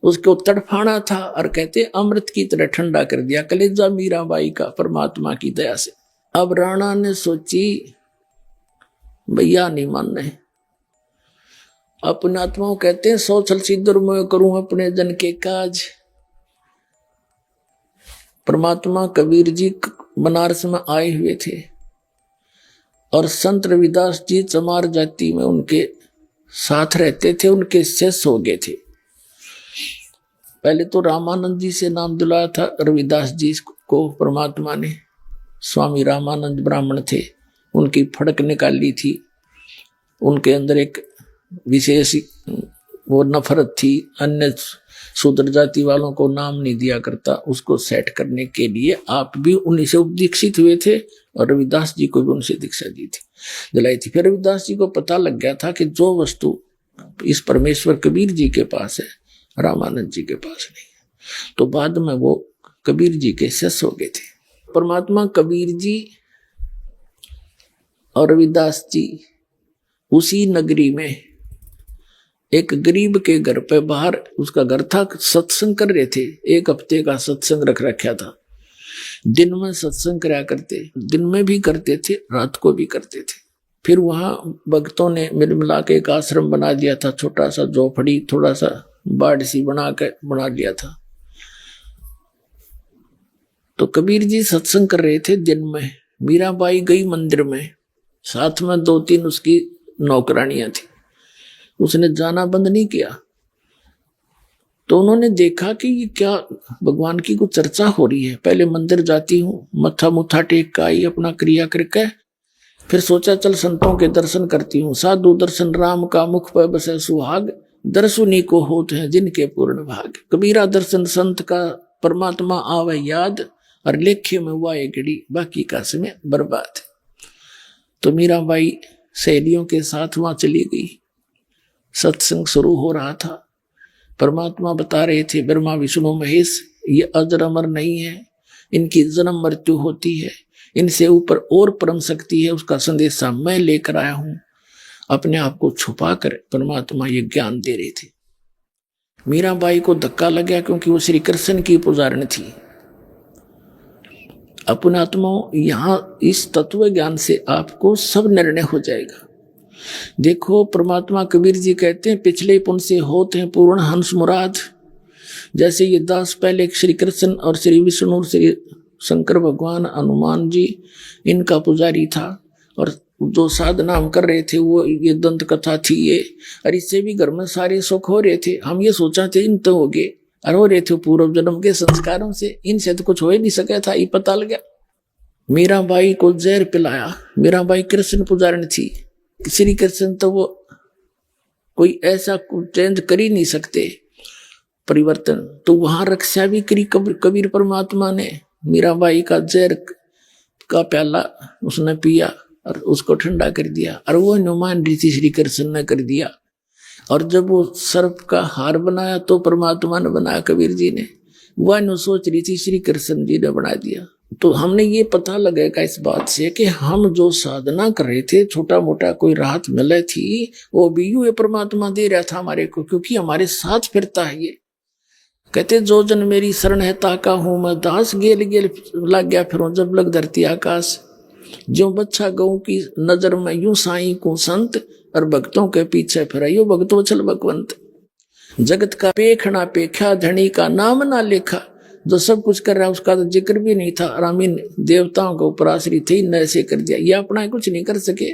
उसको तड़फाना था, और कहते अमृत की तरह ठंडा कर दिया कलेजा मीराबाई का परमात्मा की दया से। अब राणा ने सोची भैया नहीं मानने, अपने आत्माओं कहते हैं सौ छल सिद्धर मैं करूं अपने जन के काज। परमात्मा कबीर जी बनारस में आए हुए थे, और संत रविदास जी चमार जाति में उनके साथ रहते थे, उनके शिष्य हो गए थे। पहले तो रामानंद जी से नाम दिलाया था रविदास जी को परमात्मा ने। स्वामी रामानंद ब्राह्मण थे, उनकी फड़क निकाली थी, उनके अंदर एक विशेष वो नफरत थी, अन्य शूद्र जाति वालों को नाम नहीं दिया करता, उसको सेट करने के लिए आप भी उन्हीं से दीक्षित हुए थे, और रविदास जी को भी उनसे दीक्षा दी थी, दिलाई थी। फिर रविदास जी को पता लग गया था कि जो वस्तु इस परमेश्वर कबीर जी के पास है, रामानंद जी के पास नहीं है, तो बाद में वो कबीर जी के शिष्य हो गए थे। परमात्मा कबीर जी और रविदास जी उसी नगरी में एक गरीब के घर पे बाहर, उसका घर था, सत्संग कर रहे थे। 1 हफ्ते का सत्संग रख रखा था, दिन में सत्संग करा करते, दिन में भी करते थे, रात को भी करते थे। फिर वहां भक्तों ने मिल मिला के एक आश्रम बना दिया था, छोटा सा झोपड़ी, थोड़ा सा बाड़ सी बना लिया था। तो कबीर जी सत्संग कर रहे थे दिन में, मीराबाई गई मंदिर में, साथ में 2-3 उसकी नौकरानियां थी, उसने जाना बंद नहीं किया। तो उन्होंने देखा कि ये क्या भगवान की कुछ चर्चा हो रही है। पहले मंदिर जाती हूँ, मत्था मुत्था टेक का आई अपना क्रिया करके, फिर सोचा चल संतों के दर्शन करती हूँ। साधु दर्शन राम का मुख पर बसे सुहाग, दर्शुनी को होते हैं जिनके पूर्ण भाग। कबीरा दर्शन संत का परमात्मा आवे याद, और लेखे में हुआ एक घड़ी बाकी का समय बर्बाद। तो मीराबाई सहेलियों के साथ वहां चली गई, सत्संग शुरू हो रहा था। परमात्मा बता रहे थे ब्रह्मा विष्णु महेश ये अजर अमर नहीं है, इनकी जन्म मृत्यु होती है, इनसे ऊपर और परम शक्ति है, उसका संदेशा मैं लेकर आया हूं। अपने आप को छुपा कर परमात्मा ये ज्ञान दे रहे थे। मीराबाई को धक्का लग गया, क्योंकि वो श्री कृष्ण की पुजारन थी। अपने आत्माओं, यहां इस तत्व ज्ञान से आपको सब निर्णय हो जाएगा। देखो परमात्मा कबीर जी कहते हैं पिछले पुण्य से होते हैं पूर्ण हंस मुराद। जैसे ये दास पहले श्री कृष्ण और श्री विष्णु श्री शंकर भगवान हनुमान जी इनका पुजारी था, और जो साधना हम कर रहे थे वो ये दंत कथा थी ये, और इससे भी घर में सारे सुख हो रहे थे। हम ये सोचा थे इन तो हो गए, और हो रहे थे पूर्व जन्म के संस्कारों से, इनसे तो कुछ हो ही नहीं सका था, ये पता लग गया। मीराबाई को जहर पिलाया। मीराबाई कृष्ण पुजारिणी थी। श्री कृष्ण तो वो कोई ऐसा चेंज कर ही नहीं सकते परिवर्तन, तो वहां रक्षा भी करी कबीर परमात्मा ने। मीराबाई का जहर का प्याला उसने पिया और उसको ठंडा कर दिया, और वो अनुमान ऋषि श्री कृष्ण ने कर दिया। और जब वो सर्प का हार बनाया तो परमात्मा ने बनाया, कबीर जी ने। वह नु सोच रही थी, श्री कृष्ण जी ने बना दिया। तो हमने ये पता लगेगा इस बात से कि हम जो साधना कर रहे थे, छोटा मोटा कोई राहत मिले थी, वो भी ये परमात्मा दे रहा था हमारे को, क्योंकि हमारे साथ फिरता है ये। कहते जो जन मेरी शरण है ताका हूं मैं दास, गेल गेल लग गया फिर जब लग धरती आकाश। जो बच्चा गऊ की नजर में यूं साई को संत, और भक्तों के पीछे फिराइयो भक्तों चल भगवंत। जगत का पेखना पेख्या, धनी का नाम ना लेखा। जो सब कुछ कर रहा है उसका तो जिक्र भी नहीं था, रामीन देवताओं के ऊपर आश्रित थे, न ऐसे कर दिया। ये अपना कुछ नहीं कर सके।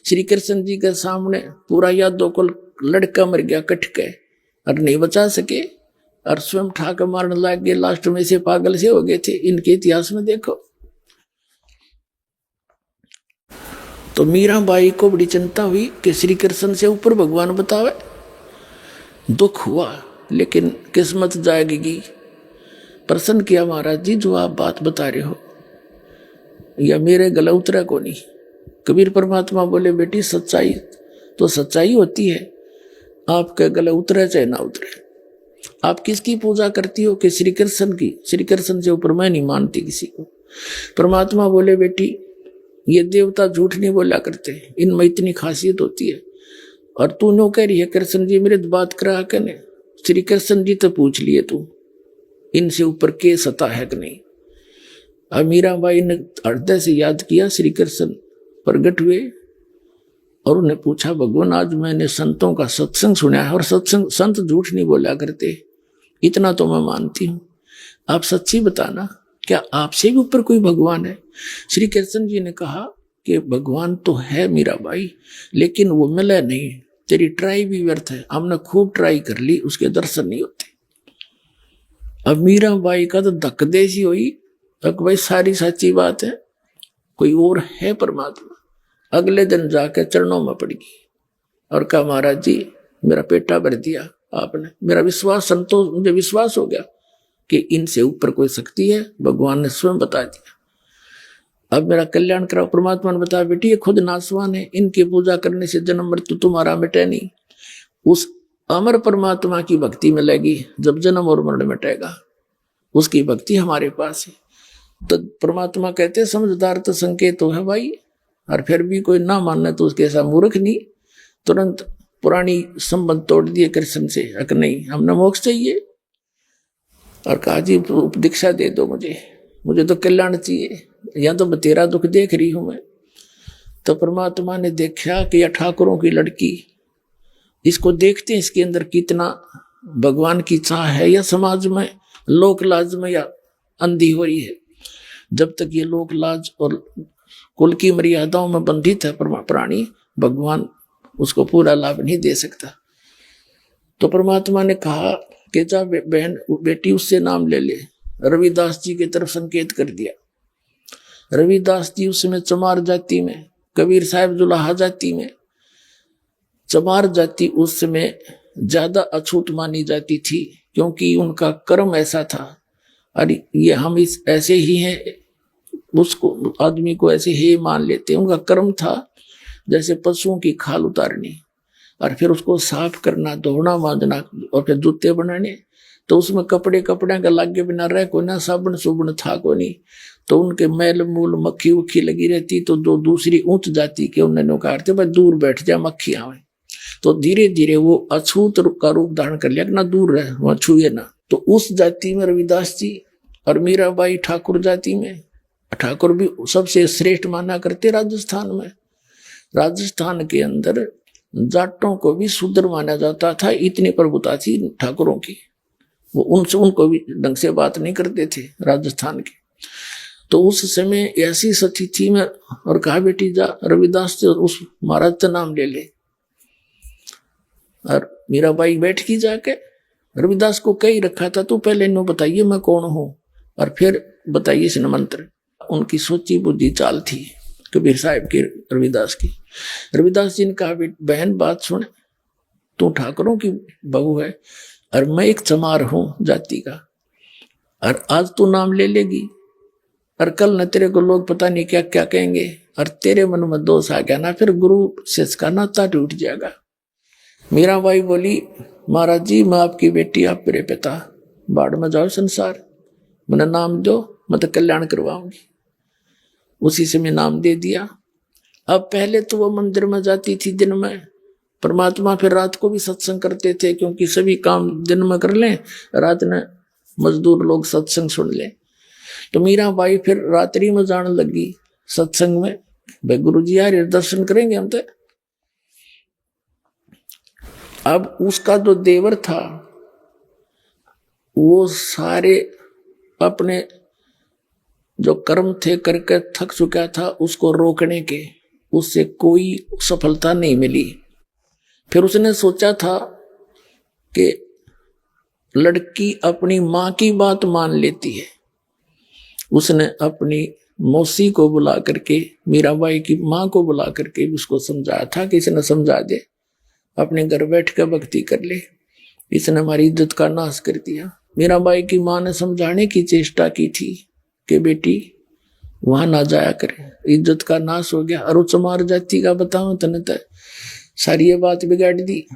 श्री कृष्ण जी के सामने पूरा यादों को लड़का मर गया कट के, और नहीं बचा सके, और स्वयं ठाकर मारने लग गए। लास्ट में से पागल से हो गए थे। इनके इतिहास में देखो। तो मीराबाई को बड़ी चिंता हुई कि श्री कृष्ण से ऊपर भगवान बतावे। दुख हुआ, लेकिन किस्मत जाएगी। प्रसन्न किया महाराज जी, जो आप बात बता रहे हो या मेरे गला उतरा को नहीं। कबीर परमात्मा बोले बेटी सच्चाई तो सच्चाई होती है, आपके गला उतरे चाहे ना उतरे। आप किसकी पूजा करती हो? कि श्री कृष्ण की। श्री कृष्ण से ऊपर मैं नहीं मानती किसी को। परमात्मा बोले बेटी ये देवता झूठ नहीं बोला करते, इनमें इतनी खासियत होती है। और तू नो कह रही है कृष्ण जी मेरे बात करा के ने। श्री कृष्ण जी तो पूछ लिए तू, इनसे ऊपर के सता है कि नहीं। अब मीराबाई ने हृदय से याद किया, श्री कृष्ण प्रगट हुए और उन्हें पूछा भगवान आज मैंने संतों का सत्संग सुना है, और सत्संग संत झूठ नहीं बोला करते, इतना तो मैं मानती हूँ। आप सच्ची बताना, क्या आपसे भी ऊपर कोई भगवान है? श्री कृष्ण जी ने कहा कि भगवान तो है मीराबाई, लेकिन वो मिला नहीं। तेरी ट्राई भी व्यर्थ है, हमने खूब ट्राई कर ली, उसके दर्शन नहीं होते। अब मीराबाई का तो धक देसी हुई, तक भाई सारी सच्ची बात है, कोई और है परमात्मा। अगले दिन जाकर चरणों में पड़ गई और कहा महाराज जी मेरा पेटा भर दिया आपने, मेरा विश्वास संतोष, मुझे विश्वास हो गया कि इनसे ऊपर कोई शक्ति है। भगवान ने स्वयं बता दिया। अब मेरा कल्याण कराओ। परमात्मा ने बताया बेटी ये खुद नासवान है, इनकी पूजा करने से जन्म मृत्यु तुम्हारा मिटे नहीं। उस अमर परमात्मा की भक्ति मिलेगी जब जन्म और मरण मिटेगा, उसकी भक्ति हमारे पास है। तो परमात्मा कहते समझदार तो संकेत तो है भाई, और फिर भी कोई ना मानना तो उसके ऐसा मूर्ख नहीं। तुरंत पुरानी संबंध तोड़ दिए कृष्ण से, अक नहीं हमने मोक्ष चाहिए, और कहा जी दीक्षा दे दो मुझे तो कल्याण चाहिए, या तो तेरा दुख देख रही हूं मैं। तो परमात्मा ने देखा कि यह ठाकुरों की लड़की, इसको देखते हैं इसके अंदर कितना भगवान की चाह है, या समाज में लोक लाज में या अंधी हो रही है। जब तक ये लोक लाज और कुल की मर्यादाओं में बंधित है प्राणी, भगवान उसको पूरा लाभ नहीं दे सकता। तो परमात्मा ने कहा कि जा बहन बेटी उससे नाम ले ले। रविदास जी की तरफ संकेत कर दिया। रविदास जी उस समय चमार जाति में, कबीर साहब जुलाहा जाति में। चमार जाति उस समय ज्यादा अछूत मानी जाती थी, क्योंकि उनका कर्म ऐसा था। अरे ये हम इस ऐसे ही हैं, उसको आदमी को ऐसे ही मान लेते। उनका कर्म था जैसे पशुओं की खाल उतारनी, और फिर उसको साफ करना, धोना मांजना, और फिर जूते बनाने। तो उसमें कपड़े का लागे बिना रह को ना, साबुन सुबुन था को नहीं। तो उनके मैल मूल मक्खी उखी लगी रहती। तो जो दूसरी ऊंच जाति के उन्होंने कहा भाई दूर बैठ जा मक्खी आवे। तो धीरे धीरे वो अछूत का रूप धारण कर लिया, ना दूर रहे वहां छुए ना। तो उस जाति में रविदास जी और मीराबाई ठाकुर जाति में। ठाकुर भी सबसे श्रेष्ठ माना करते राजस्थान में। राजस्थान के अंदर जाटों को भी शूद्र माना जाता था, इतनी प्रभुता थी ठाकुरों की। वो उनको भी ढंग से बात नहीं करते थे राजस्थान के। तो उस समय ऐसी सती थी मैं, और कहा बेटी जा रविदास से उस महाराज का नाम ले ले। और मीराबाई बैठ की जाके रविदास को कही रखा था, तो पहले इन्हों बताइए मैं कौन हूं, और फिर बताइए इस मंत्र। उनकी सोची बुद्धि चाल थी कबीर साहब की, रविदास की। रविदास जी ने कहा, बहन बात सुन, तू ठाकुरों की बहू है और मैं एक चमार हूं जाति का, और आज तू नाम ले लेगी और कल न तेरे को लोग पता नहीं क्या क्या कहेंगे, और तेरे मन में दोष आ गया ना, फिर गुरु शिष्य का नाता टूट जाएगा। मीराबाई बोली, महाराज जी मैं आपकी बेटी, आप मेरे पिता, बाढ़ में जाओ संसार, मैंने नाम दो, मैं तो कल्याण करवाऊंगी। उसी से मैं नाम दे दिया। अब पहले तो वो मंदिर में जाती थी दिन में, परमात्मा फिर रात को भी सत्संग करते थे, क्योंकि सभी काम दिन में कर लें, रात में मजदूर लोग सत्संग सुन लें। तो मीराबाई फिर रात्रि में जाने लगी सत्संग में, भाई गुरु जी यार दर्शन करेंगे हम तो। अब उसका जो देवर था वो सारे अपने जो कर्म थे करके थक चुका था, उसको रोकने के उससे कोई सफलता नहीं मिली। फिर उसने सोचा था कि लड़की अपनी माँ की बात मान लेती है। उसने अपनी मौसी को बुला करके, मीराबाई की माँ को बुला करके उसको समझाया था कि इसने समझा दे, अपने घर बैठ कर भक्ति कर ले, इसने हमारी इज्जत का नाश कर दिया। मीराबाई की माँ ने समझाने की चेष्टा की थी कि बेटी वहां ना जाया करे, इज्जत का नाश हो गया। और चमार जाति का बताऊं तने तो सारी ये बात बिगाड़ दी।